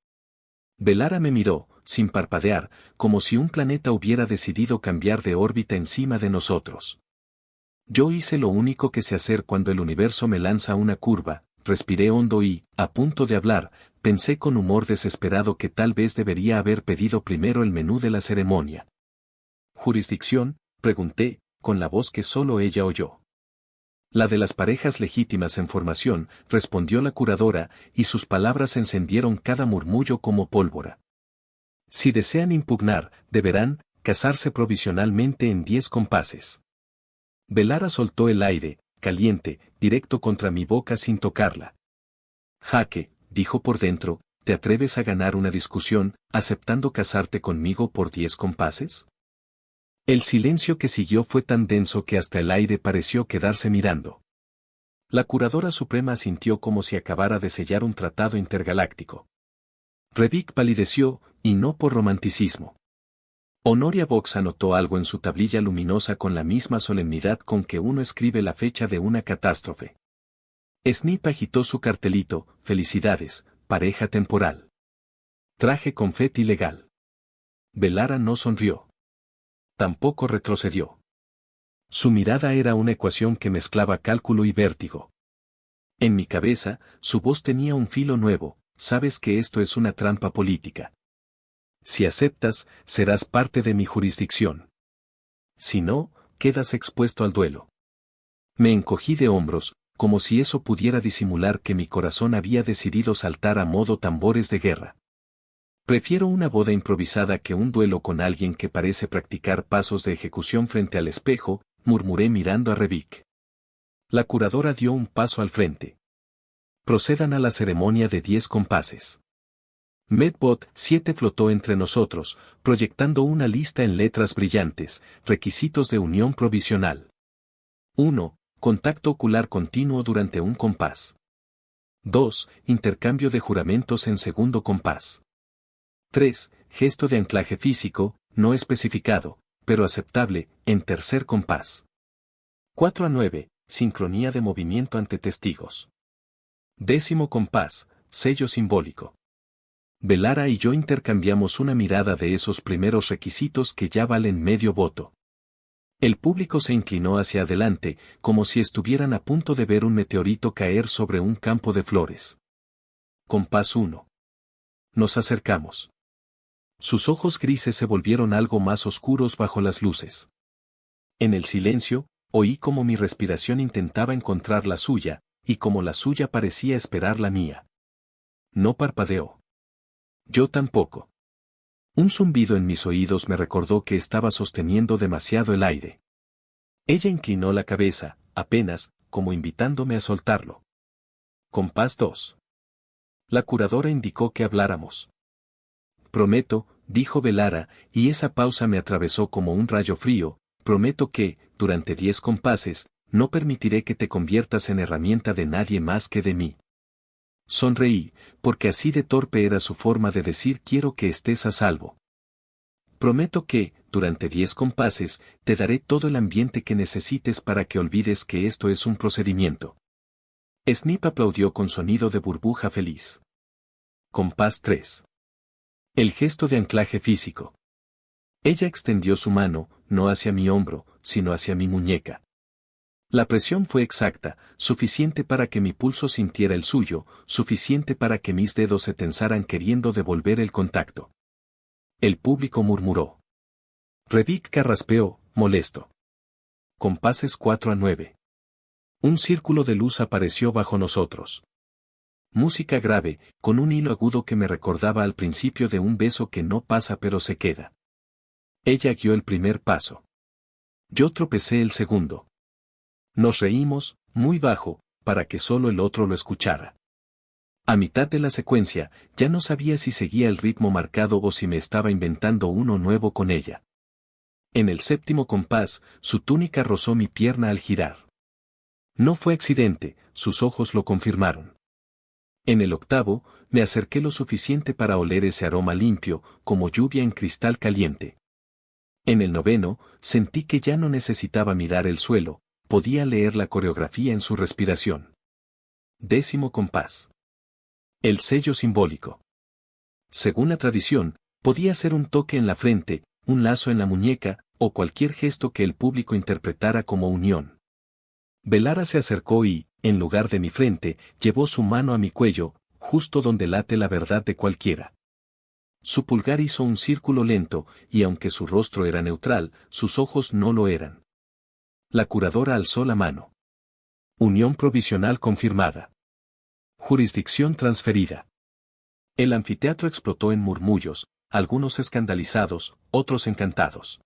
Velara me miró, sin parpadear, como si un planeta hubiera decidido cambiar de órbita encima de nosotros. Yo hice lo único que sé hacer cuando el universo me lanza una curva, respiré hondo y, a punto de hablar, pensé con humor desesperado que tal vez debería haber pedido primero el menú de la ceremonia. ¿Jurisdicción?, pregunté, con la voz que solo ella oyó. La de las parejas legítimas en formación, respondió la curadora, y sus palabras encendieron cada murmullo como pólvora. Si desean impugnar, deberán casarse provisionalmente en 10 compases. Velara soltó el aire, caliente, directo contra mi boca sin tocarla. Jaque, dijo por dentro, ¿te atreves a ganar una discusión, aceptando casarte conmigo por 10 compases? El silencio que siguió fue tan denso que hasta el aire pareció quedarse mirando. La curadora suprema asintió como si acabara de sellar un tratado intergaláctico. Revic palideció, y no por romanticismo. Honoria Vox anotó algo en su tablilla luminosa con la misma solemnidad con que uno escribe la fecha de una catástrofe. Snip agitó su cartelito: felicidades, pareja temporal. Traje confeti legal. Velara no sonrió. Tampoco retrocedió. Su mirada era una ecuación que mezclaba cálculo y vértigo. En mi cabeza, su voz tenía un filo nuevo: sabes que esto es una trampa política. Si aceptas, serás parte de mi jurisdicción. Si no, quedas expuesto al duelo. Me encogí de hombros, como si eso pudiera disimular que mi corazón había decidido saltar a modo tambores de guerra. Prefiero una boda improvisada que un duelo con alguien que parece practicar pasos de ejecución frente al espejo, murmuré mirando a Revic. La curadora dio un paso al frente. Procedan a la ceremonia de 10 compases. Medbot 7 flotó entre nosotros, proyectando una lista en letras brillantes: requisitos de unión provisional. 1. Contacto ocular continuo durante un compás. 2. Intercambio de juramentos en segundo compás. 3. Gesto de anclaje físico, no especificado, pero aceptable, en tercer compás. 4 a 9. Sincronía de movimiento ante testigos. 10º compás, sello simbólico. Velara y yo intercambiamos una mirada de esos primeros requisitos que ya valen medio voto. El público se inclinó hacia adelante, como si estuvieran a punto de ver un meteorito caer sobre un campo de flores. Compás 1. Nos acercamos. Sus ojos grises se volvieron algo más oscuros bajo las luces. En el silencio, oí como mi respiración intentaba encontrar la suya, y como la suya parecía esperar la mía. No parpadeó. Yo tampoco. Un zumbido en mis oídos me recordó que estaba sosteniendo demasiado el aire. Ella inclinó la cabeza, apenas, como invitándome a soltarlo. Compás 2. La curadora indicó que habláramos. Prometo, dijo Velara, y esa pausa me atravesó como un rayo frío, prometo que, durante 10 compases, no permitiré que te conviertas en herramienta de nadie más que de mí. Sonreí, porque así de torpe era su forma de decir quiero que estés a salvo. Prometo que, durante 10 compases, te daré todo el ambiente que necesites para que olvides que esto es un procedimiento. Snip aplaudió con sonido de burbuja feliz. Compás 3. El gesto de anclaje físico. Ella extendió su mano, no hacia mi hombro, sino hacia mi muñeca. La presión fue exacta, suficiente para que mi pulso sintiera el suyo, suficiente para que mis dedos se tensaran queriendo devolver el contacto. El público murmuró. Revic carraspeó, molesto. Compases 4 a 9. Un círculo de luz apareció bajo nosotros. Música grave, con un hilo agudo que me recordaba al principio de un beso que no pasa pero se queda. Ella guió el primer paso. Yo tropecé el segundo. Nos reímos, muy bajo, para que solo el otro lo escuchara. A mitad de la secuencia, ya no sabía si seguía el ritmo marcado o si me estaba inventando uno nuevo con ella. En el 7º compás, su túnica rozó mi pierna al girar. No fue accidente, sus ojos lo confirmaron. En el octavo, me acerqué lo suficiente para oler ese aroma limpio, como lluvia en cristal caliente. En el noveno, sentí que ya no necesitaba mirar el suelo, podía leer la coreografía en su respiración. Décimo compás. El sello simbólico. Según la tradición, podía ser un toque en la frente, un lazo en la muñeca, o cualquier gesto que el público interpretara como unión. Belara se acercó y, en lugar de mi frente, llevó su mano a mi cuello, justo donde late la verdad de cualquiera. Su pulgar hizo un círculo lento, y aunque su rostro era neutral, sus ojos no lo eran. La curadora alzó la mano. Unión provisional confirmada. Jurisdicción transferida. El anfiteatro explotó en murmullos, algunos escandalizados, otros encantados.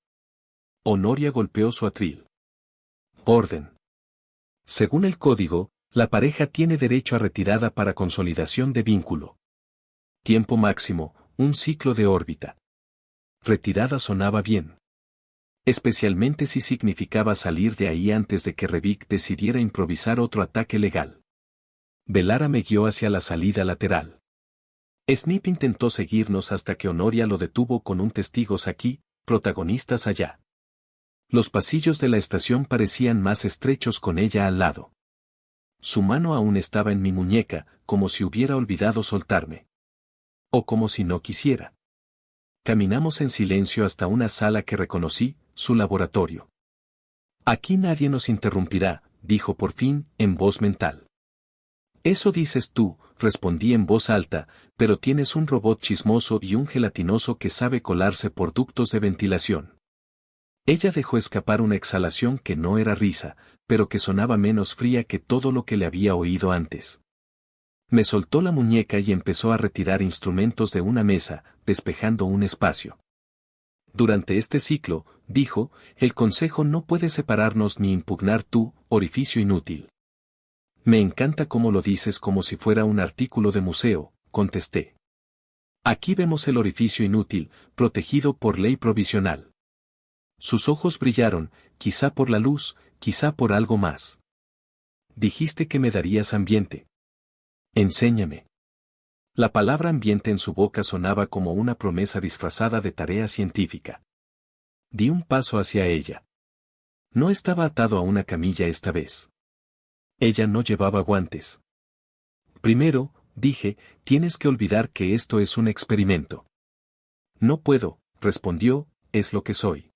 Honoria golpeó su atril. Orden. Según el código, la pareja tiene derecho a retirada para consolidación de vínculo. Tiempo máximo, un ciclo de órbita. Retirada sonaba bien. Especialmente si significaba salir de ahí antes de que Revik decidiera improvisar otro ataque legal. Belara me guió hacia la salida lateral. Snip intentó seguirnos hasta que Honoria lo detuvo con un testigos aquí, protagonistas allá. Los pasillos de la estación parecían más estrechos con ella al lado. Su mano aún estaba en mi muñeca, como si hubiera olvidado soltarme. O como si no quisiera. Caminamos en silencio hasta una sala que reconocí, su laboratorio. Aquí nadie nos interrumpirá, dijo por fin, en voz mental. Eso dices tú, respondí en voz alta, pero tienes un robot chismoso y un gelatinoso que sabe colarse por ductos de ventilación. Ella dejó escapar una exhalación que no era risa, pero que sonaba menos fría que todo lo que le había oído antes. Me soltó la muñeca y empezó a retirar instrumentos de una mesa, despejando un espacio. Durante este ciclo, dijo, el Consejo no puede separarnos ni impugnar tu orificio inútil. Me encanta cómo lo dices como si fuera un artículo de museo, contesté. Aquí vemos el orificio inútil, protegido por ley provisional. Sus ojos brillaron, quizá por la luz, quizá por algo más. Dijiste que me darías ambiente. Enséñame. La palabra ambiente en su boca sonaba como una promesa disfrazada de tarea científica. Di un paso hacia ella. No estaba atado a una camilla esta vez. Ella no llevaba guantes. Primero, dije, tienes que olvidar que esto es un experimento. No puedo, respondió, es lo que soy.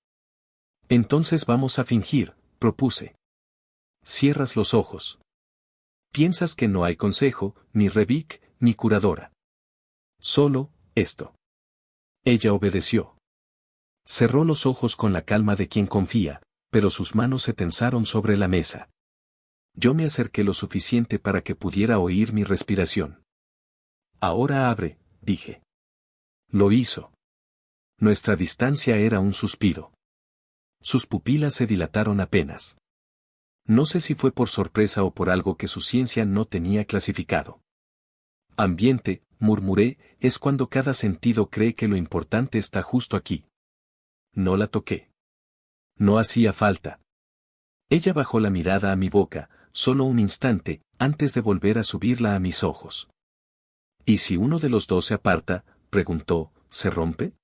Entonces vamos a fingir, propuse. Cierras los ojos. Piensas que no hay consejo, ni Revik, ni curadora. Solo, esto. Ella obedeció. Cerró los ojos con la calma de quien confía, pero sus manos se tensaron sobre la mesa. Yo me acerqué lo suficiente para que pudiera oír mi respiración. Ahora abre, dije. Lo hizo. Nuestra distancia era un suspiro. Sus pupilas se dilataron apenas. No sé si fue por sorpresa o por algo que su ciencia no tenía clasificado. Ambiente, murmuré, es cuando cada sentido cree que lo importante está justo aquí. No la toqué. No hacía falta. Ella bajó la mirada a mi boca, solo un instante, antes de volver a subirla a mis ojos. ¿Y si uno de los dos se aparta? Preguntó, ¿se rompe?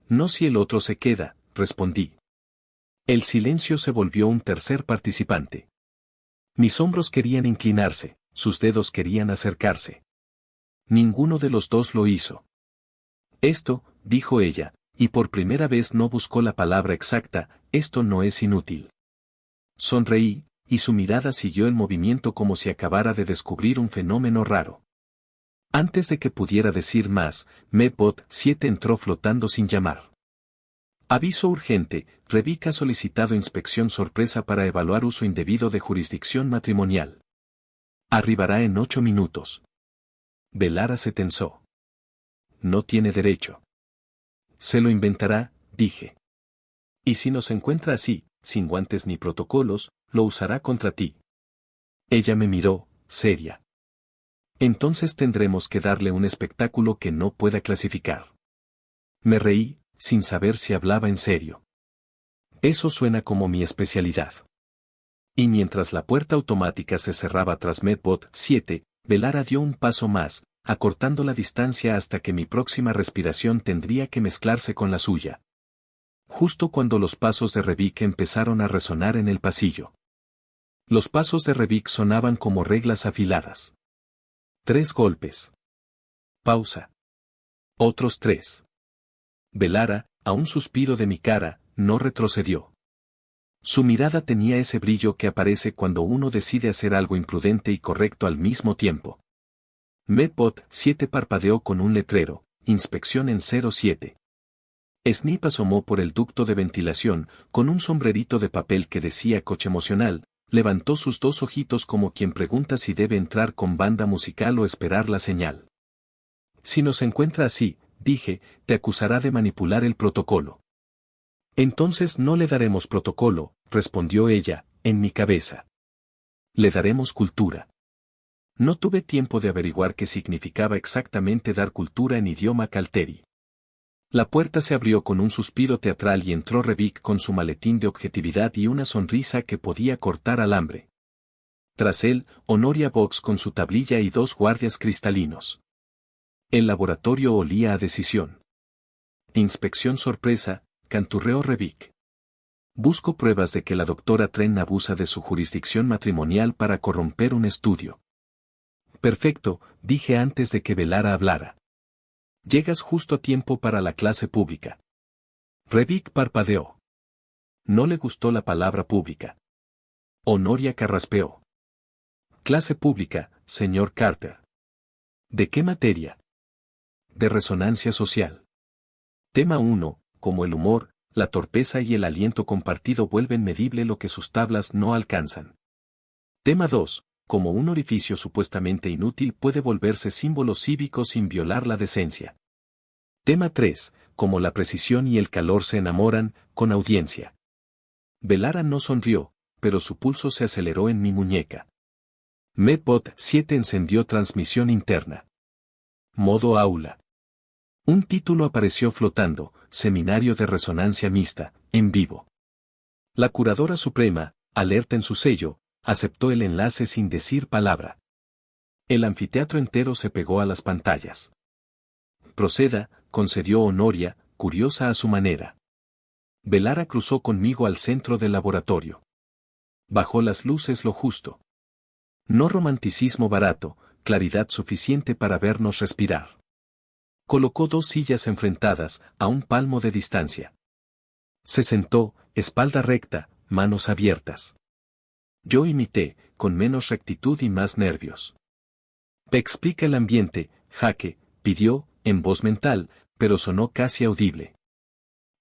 No si el otro se queda, respondí. El silencio se volvió un tercer participante. Mis hombros querían inclinarse, sus dedos querían acercarse. Ninguno de los dos lo hizo. Esto, dijo ella, y por primera vez no buscó la palabra exacta, esto no es inútil. Sonreí, y su mirada siguió el movimiento como si acabara de descubrir un fenómeno raro. Antes de que pudiera decir más, Medbot 7 entró flotando sin llamar. Aviso urgente, Revik ha solicitado inspección sorpresa para evaluar uso indebido de jurisdicción matrimonial. Arribará en 8 minutos. Belara se tensó. No tiene derecho. Se lo inventará, dije. Y si nos encuentra así, sin guantes ni protocolos, lo usará contra ti. Ella me miró, seria. Entonces tendremos que darle un espectáculo que no pueda clasificar. Me reí, sin saber si hablaba en serio. Eso suena como mi especialidad. Y mientras la puerta automática se cerraba tras Medbot 7, Velara dio un paso más, acortando la distancia hasta que mi próxima respiración tendría que mezclarse con la suya. Justo cuando los pasos de Revik empezaron a resonar en el pasillo. Los pasos de Revik sonaban como reglas afiladas. 3 golpes. Pausa. Otros 3. Velara, a un suspiro de mi cara, no retrocedió. Su mirada tenía ese brillo que aparece cuando uno decide hacer algo imprudente y correcto al mismo tiempo. Medbot 7 parpadeó con un letrero, inspección en 07. Snip asomó por el ducto de ventilación, con un sombrerito de papel que decía coche emocional, levantó sus 2 ojitos como quien pregunta si debe entrar con banda musical o esperar la señal. Si nos encuentra así, dije, te acusará de manipular el protocolo. Entonces no le daremos protocolo, respondió ella, en mi cabeza. Le daremos cultura. No tuve tiempo de averiguar qué significaba exactamente dar cultura en idioma calteri. La puerta se abrió con un suspiro teatral y entró Revik con su maletín de objetividad y una sonrisa que podía cortar alambre. Tras él, Honoria Box con su tablilla y 2 guardias cristalinos. El laboratorio olía a decisión. Inspección sorpresa, canturreó Revik. Busco pruebas de que la doctora Tren abusa de su jurisdicción matrimonial para corromper un estudio. Perfecto, dije antes de que Velara hablara. Llegas justo a tiempo para la clase pública. Revik parpadeó. No le gustó la palabra pública. Honoria carraspeó. Clase pública, señor Carter. ¿De qué materia? De resonancia social. Tema 1, como el humor, la torpeza y el aliento compartido vuelven medible lo que sus tablas no alcanzan. Tema 2, como un orificio supuestamente inútil puede volverse símbolo cívico sin violar la decencia. Tema 3, como la precisión y el calor se enamoran, con audiencia. Velara no sonrió, pero su pulso se aceleró en mi muñeca. Medbot 7 encendió transmisión interna. Modo aula. Un título apareció flotando, Seminario de Resonancia Mixta, en vivo. La curadora suprema, alerta en su sello, aceptó el enlace sin decir palabra. El anfiteatro entero se pegó a las pantallas. Proceda, concedió Honoria, curiosa a su manera. Velara cruzó conmigo al centro del laboratorio. Bajó las luces lo justo. No romanticismo barato, claridad suficiente para vernos respirar. Colocó 2 sillas enfrentadas, a un palmo de distancia. Se sentó, espalda recta, manos abiertas. Yo imité, con menos rectitud y más nervios. Explica el ambiente, Jaque, pidió, en voz mental, pero sonó casi audible.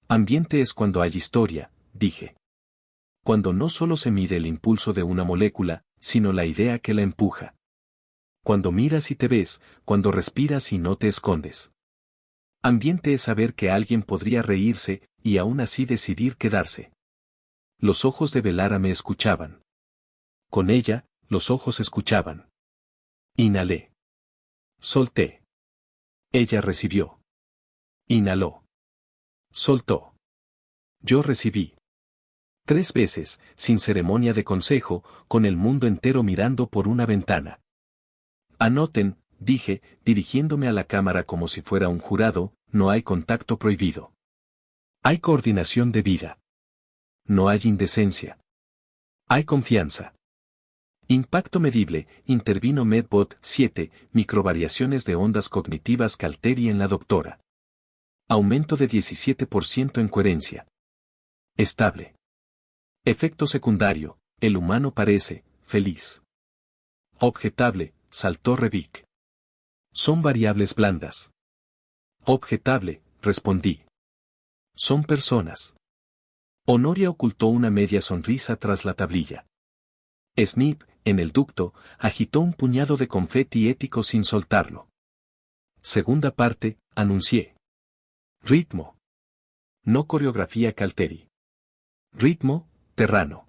Ambiente es cuando hay historia, dije. Cuando no solo se mide el impulso de una molécula, sino la idea que la empuja. Cuando miras y te ves, cuando respiras y no te escondes. Ambiente es saber que alguien podría reírse, y aún así decidir quedarse. Los ojos de Velara me escuchaban. Con ella, los ojos escuchaban. Inhalé. Solté. Ella recibió. Inhaló. Soltó. Yo recibí. 3 veces, sin ceremonia de consejo, con el mundo entero mirando por una ventana. Anoten, dije, dirigiéndome a la cámara como si fuera un jurado, no hay contacto prohibido. Hay coordinación debida. No hay indecencia. Hay confianza. Impacto medible, intervino Medbot 7, microvariaciones de ondas cognitivas Calteri en la doctora. Aumento de 17% en coherencia. Estable. Efecto secundario, el humano parece, feliz. Objetable, saltó Revik. Son variables blandas. Objetable, respondí. Son personas. Honoria ocultó una media sonrisa tras la tablilla. Snip, en el ducto, agitó un puñado de confeti ético sin soltarlo. Segunda parte, anuncié. Ritmo. No coreografía Calteri. Ritmo, terrano.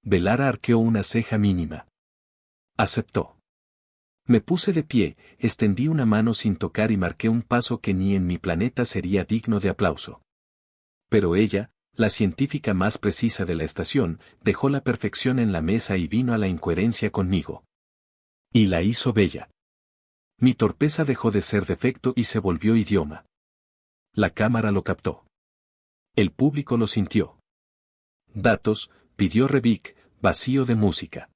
Velara arqueó una ceja mínima. Aceptó. Me puse de pie, extendí una mano sin tocar y marqué un paso que ni en mi planeta sería digno de aplauso. Pero ella, la científica más precisa de la estación, dejó la perfección en la mesa y vino a la incoherencia conmigo. Y la hizo bella. Mi torpeza dejó de ser defecto y se volvió idioma. La cámara lo captó. El público lo sintió. Datos, pidió Rebic, vacío de música.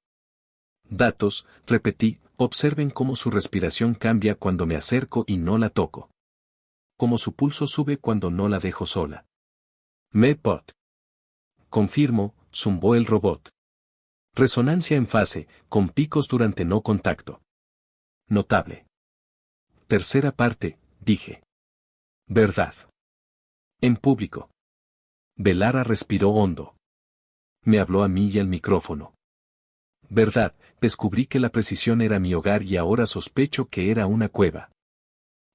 Datos, repetí, observen cómo su respiración cambia cuando me acerco y no la toco. Cómo su pulso sube cuando no la dejo sola. Medbot. Confirmo, zumbó el robot. Resonancia en fase, con picos durante no contacto. Notable. Tercera parte, dije. Verdad. En público. Velara respiró hondo. Me habló a mí y al micrófono. Verdad, descubrí que la precisión era mi hogar y ahora sospecho que era una cueva.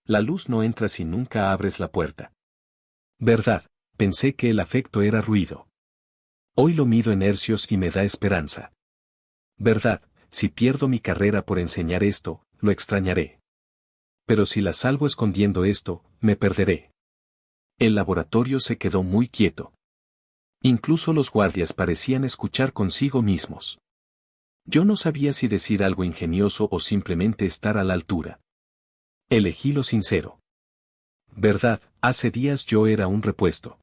La luz no entra si nunca abres la puerta. Verdad, pensé que el afecto era ruido. Hoy lo mido en hercios y me da esperanza. Verdad, si pierdo mi carrera por enseñar esto, lo extrañaré. Pero si la salvo escondiendo esto, me perderé. El laboratorio se quedó muy quieto. Incluso los guardias parecían escuchar consigo mismos. Yo no sabía si decir algo ingenioso o simplemente estar a la altura. Elegí lo sincero. Verdad, hace días yo era un repuesto.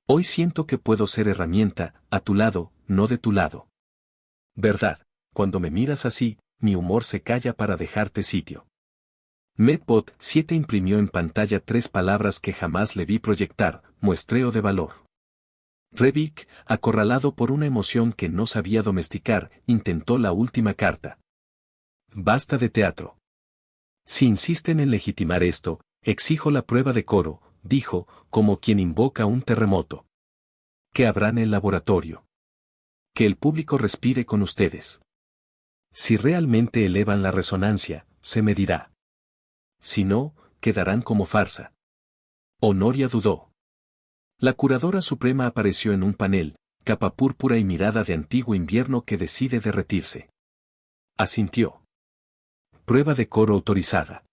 Hoy siento que puedo ser herramienta, a tu lado, no de tu lado. Verdad, cuando me miras así, mi humor se calla para dejarte sitio. Medbot 7 imprimió en pantalla 3 palabras que jamás le vi proyectar, muestreo de valor. Rebic, acorralado por una emoción que no sabía domesticar, intentó la última carta. Basta de teatro. Si insisten en legitimar esto, exijo la prueba de coro, dijo, como quien invoca un terremoto. Que habrá en el laboratorio. Que el público respire con ustedes. Si realmente elevan la resonancia, se medirá. Si no, quedarán como farsa. Honoria dudó. La curadora suprema apareció en un panel, capa púrpura y mirada de antiguo invierno que decide derretirse. Asintió. Prueba de coro autorizada.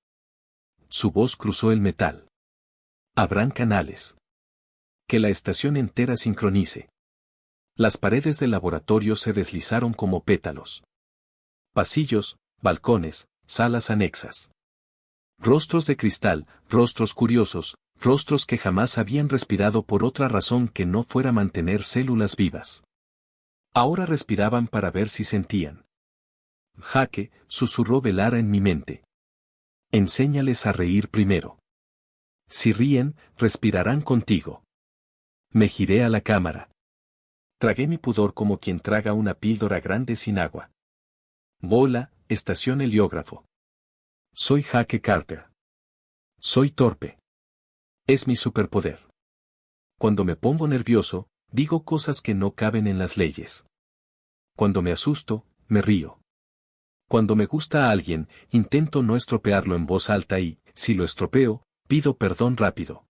Su voz cruzó el metal. Habrán canales. Que la estación entera sincronice. Las paredes del laboratorio se deslizaron como pétalos. Pasillos, balcones, salas anexas. Rostros de cristal, rostros curiosos, rostros que jamás habían respirado por otra razón que no fuera mantener células vivas. Ahora respiraban para ver si sentían. Jaque, susurró Velara en mi mente. Enséñales a reír primero. Si ríen, respirarán contigo. Me giré a la cámara. Tragué mi pudor como quien traga una píldora grande sin agua. Bola, estación heliógrafo. Soy Jaque Carter. Soy torpe. Es mi superpoder. Cuando me pongo nervioso, digo cosas que no caben en las leyes. Cuando me asusto, me río. Cuando me gusta a alguien, intento no estropearlo en voz alta y, si lo estropeo, pido perdón rápido.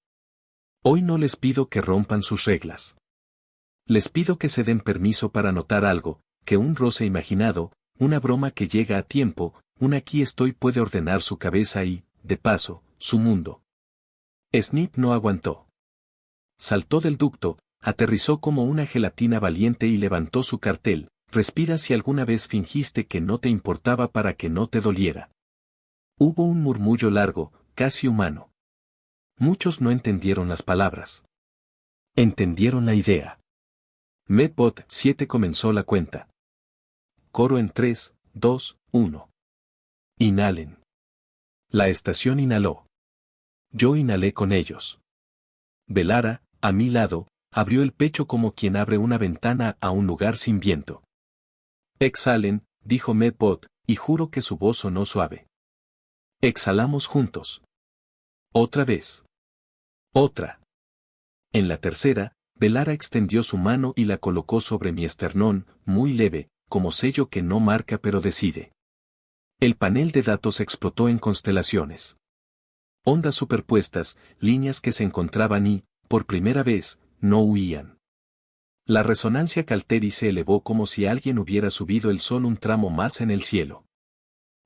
Hoy no les pido que rompan sus reglas. Les pido que se den permiso para notar algo, que un roce imaginado, una broma que llega a tiempo, un aquí estoy puede ordenar su cabeza y, de paso, su mundo. Snip no aguantó. Saltó del ducto, aterrizó como una gelatina valiente y levantó su cartel. Respira si alguna vez fingiste que no te importaba para que no te doliera. Hubo un murmullo largo, casi humano. Muchos no entendieron las palabras. Entendieron la idea. Medbot 7 comenzó la cuenta. Coro en 3, 2, 1. Inhalen. La estación inhaló. Yo inhalé con ellos. Velara, a mi lado, abrió el pecho como quien abre una ventana a un lugar sin viento. Exhalen, dijo Medbot, y juro que su voz sonó suave. Exhalamos juntos. Otra vez. Otra. En la tercera, Velara extendió su mano y la colocó sobre mi esternón, muy leve, como sello que no marca pero decide. El panel de datos explotó en constelaciones. Ondas superpuestas, líneas que se encontraban y, por primera vez, no huían. La resonancia Calteri se elevó como si alguien hubiera subido el sol un tramo más en el cielo.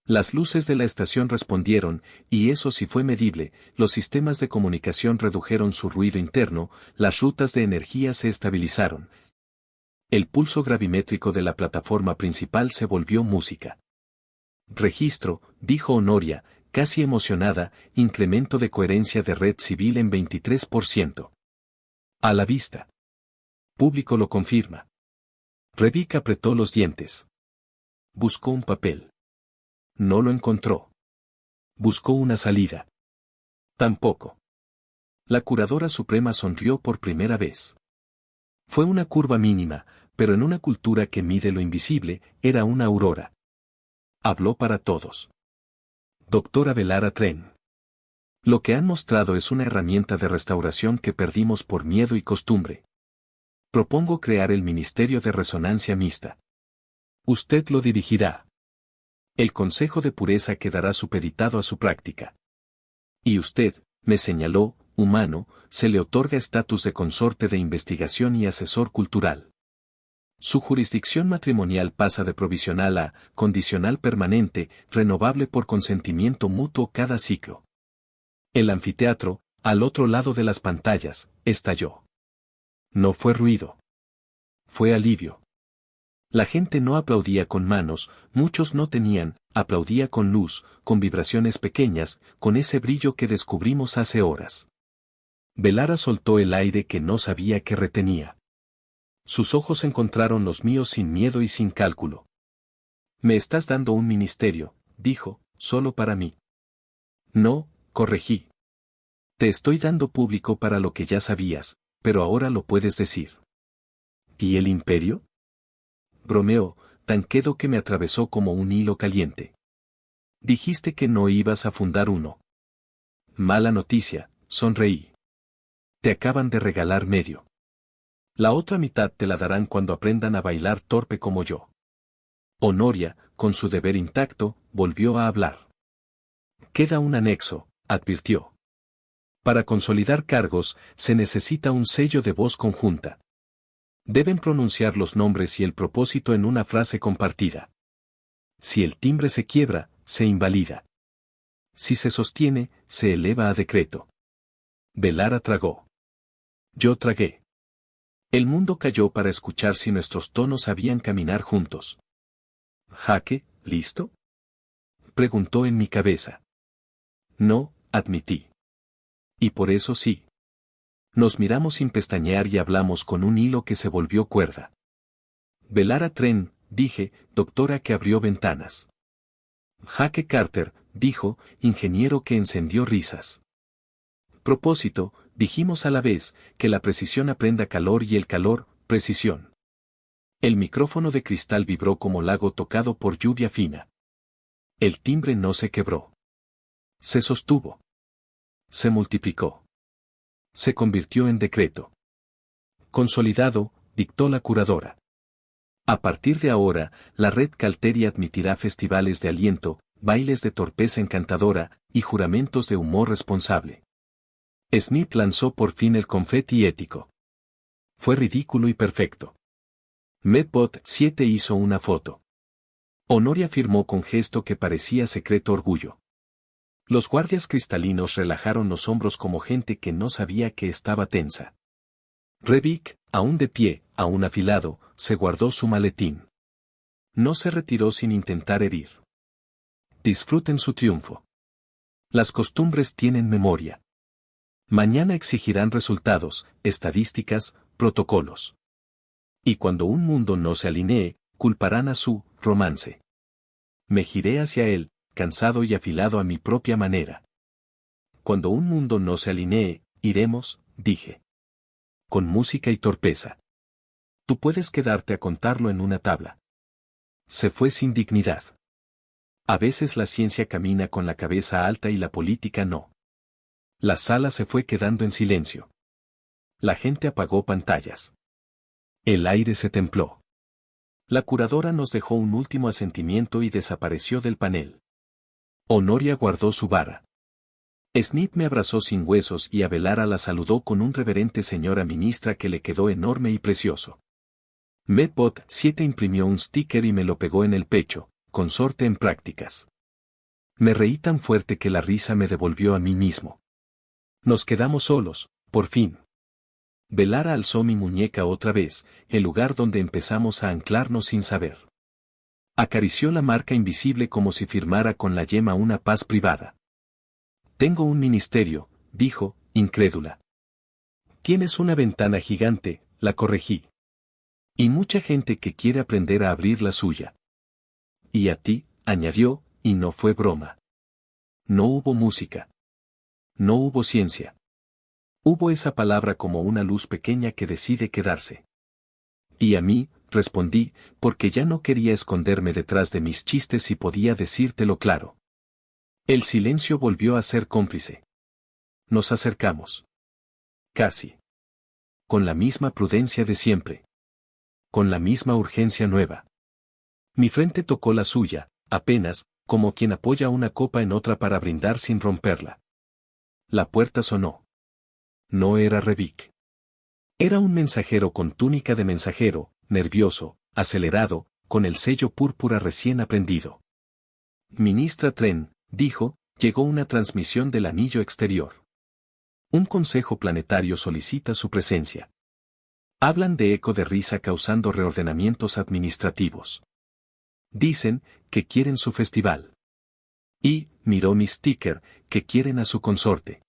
Las luces de la estación respondieron, y eso sí fue medible, los sistemas de comunicación redujeron su ruido interno, las rutas de energía se estabilizaron. El pulso gravimétrico de la plataforma principal se volvió música. Registro, dijo Honoria, casi emocionada, incremento de coherencia de red civil en 23%. A la vista. Público lo confirma. Rebic apretó los dientes. Buscó un papel. No lo encontró. Buscó una salida. Tampoco. La curadora suprema sonrió por primera vez. Fue una curva mínima, pero en una cultura que mide lo invisible, era una aurora. Habló para todos. Doctora Velara Tren. Lo que han mostrado es una herramienta de restauración que perdimos por miedo y costumbre. Propongo crear el Ministerio de Resonancia Mixta. Usted lo dirigirá. El Consejo de Pureza quedará supeditado a su práctica. Y usted, me señaló, humano, se le otorga estatus de consorte de investigación y asesor cultural. Su jurisdicción matrimonial pasa de provisional a condicional permanente, renovable por consentimiento mutuo cada ciclo. El anfiteatro, al otro lado de las pantallas, estalló. No fue ruido. Fue alivio. La gente no aplaudía con manos, muchos no tenían, aplaudía con luz, con vibraciones pequeñas, con ese brillo que descubrimos hace horas. Velara soltó el aire que no sabía que retenía. Sus ojos encontraron los míos sin miedo y sin cálculo. Me estás dando un ministerio, dijo, solo para mí. No, corregí. Te estoy dando público para lo que ya sabías, pero ahora lo puedes decir. ¿Y el imperio? Bromeó, tan quedo que me atravesó como un hilo caliente. Dijiste que no ibas a fundar uno. Mala noticia, sonreí. Te acaban de regalar medio. La otra mitad te la darán cuando aprendan a bailar torpe como yo. Honoria, con su deber intacto, volvió a hablar. Queda un anexo, advirtió. Para consolidar cargos, se necesita un sello de voz conjunta. Deben pronunciar los nombres y el propósito en una frase compartida. Si el timbre se quiebra, se invalida. Si se sostiene, se eleva a decreto. Velara tragó. Yo tragué. El mundo cayó para escuchar si nuestros tonos sabían caminar juntos. ¿Jaque, listo? Preguntó en mi cabeza. No, admití. Y por eso sí. Nos miramos sin pestañear y hablamos con un hilo que se volvió cuerda. Velara Tren, dije, doctora que abrió ventanas. Jaque Carter, dijo, ingeniero que encendió risas. Propósito, dijimos a la vez, que la precisión aprenda calor y el calor, precisión. El micrófono de cristal vibró como lago tocado por lluvia fina. El timbre no se quebró. Se sostuvo. Se multiplicó. Se convirtió en decreto. Consolidado, dictó la curadora. A partir de ahora, la red Calteri admitirá festivales de aliento, bailes de torpeza encantadora, y juramentos de humor responsable. Smith lanzó por fin el confeti ético. Fue ridículo y perfecto. Medbot 7 hizo una foto. Honoria firmó con gesto que parecía secreto orgullo. Los guardias cristalinos relajaron los hombros como gente que no sabía que estaba tensa. Rebic, aún de pie, aún afilado, se guardó su maletín. No se retiró sin intentar herir. Disfruten su triunfo. Las costumbres tienen memoria. Mañana exigirán resultados, estadísticas, protocolos. Y cuando un mundo no se alinee, culparán a su romance. Me giré hacia él, cansado y afilado a mi propia manera. Cuando un mundo no se alinee, iremos, dije. Con música y torpeza. Tú puedes quedarte a contarlo en una tabla. Se fue sin dignidad. A veces la ciencia camina con la cabeza alta y la política no. La sala se fue quedando en silencio. La gente apagó pantallas. El aire se templó. La curadora nos dejó un último asentimiento y desapareció del panel. Honoria guardó su vara. Snip me abrazó sin huesos y a Velara la saludó con un reverente señora ministra que le quedó enorme y precioso. Medbot 7 imprimió un sticker y me lo pegó en el pecho, consorte en prácticas. Me reí tan fuerte que la risa me devolvió a mí mismo. Nos quedamos solos, por fin. Velara alzó mi muñeca otra vez, el lugar donde empezamos a anclarnos sin saber. Acarició la marca invisible como si firmara con la yema una paz privada. Tengo un ministerio, dijo, incrédula. Tienes una ventana gigante, la corregí. Y mucha gente que quiere aprender a abrir la suya. Y a ti, añadió, y no fue broma. No hubo música. No hubo ciencia. Hubo esa palabra como una luz pequeña que decide quedarse. Y a mí, respondí, porque ya no quería esconderme detrás de mis chistes y podía decírtelo claro. El silencio volvió a ser cómplice. Nos acercamos. Casi. Con la misma prudencia de siempre. Con la misma urgencia nueva. Mi frente tocó la suya, apenas, como quien apoya una copa en otra para brindar sin romperla. La puerta sonó. No era Rebic. Era un mensajero con túnica de mensajero, nervioso, acelerado, con el sello púrpura recién aprendido. Ministra Tren, dijo, llegó una transmisión del anillo exterior. Un consejo planetario solicita su presencia. Hablan de eco de risa causando reordenamientos administrativos. Dicen que quieren su festival. Y, miró mi sticker, que quieren a su consorte.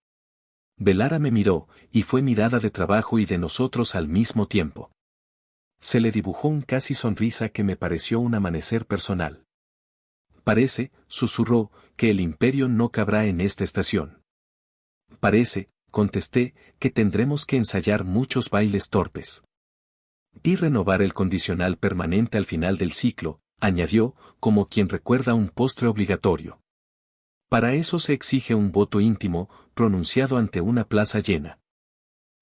Velara me miró, y fue mirada de trabajo y de nosotros al mismo tiempo. Se le dibujó un casi sonrisa que me pareció un amanecer personal. Parece, susurró, que el imperio no cabrá en esta estación. Parece, contesté, que tendremos que ensayar muchos bailes torpes. Y renovar el condicional permanente al final del ciclo, añadió, como quien recuerda un postre obligatorio. Para eso se exige un voto íntimo, pronunciado ante una plaza llena.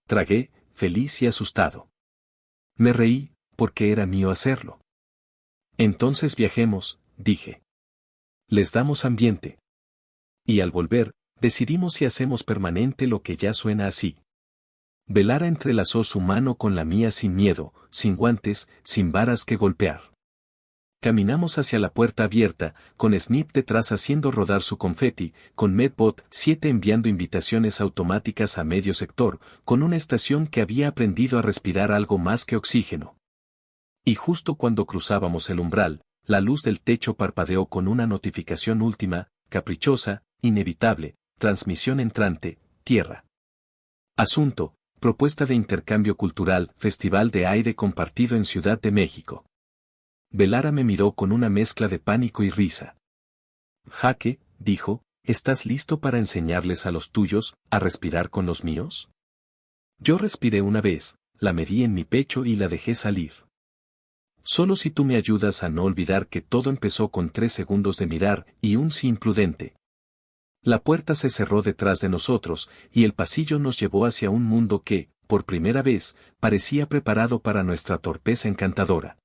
Tragué, feliz y asustado. Me reí, porque era mío hacerlo. Entonces viajemos, dije. Les damos ambiente. Y al volver, decidimos si hacemos permanente lo que ya suena así. Velara entrelazó su mano con la mía sin miedo, sin guantes, sin varas que golpear. Caminamos hacia la puerta abierta, con Snip detrás haciendo rodar su confeti, con Medbot 7 enviando invitaciones automáticas a medio sector, con una estación que había aprendido a respirar algo más que oxígeno. Y justo cuando cruzábamos el umbral, la luz del techo parpadeó con una notificación última, caprichosa, inevitable, transmisión entrante, tierra. Asunto, propuesta de intercambio cultural, Festival de Aire Compartido en Ciudad de México. Velara me miró con una mezcla de pánico y risa. Jaque, dijo, ¿estás listo para enseñarles a los tuyos a respirar con los míos? Yo respiré una vez, la medí en mi pecho y la dejé salir. Solo si tú me ayudas a no olvidar que todo empezó con 3 segundos de mirar y un sí imprudente. La puerta se cerró detrás de nosotros y el pasillo nos llevó hacia un mundo que, por primera vez, parecía preparado para nuestra torpeza encantadora.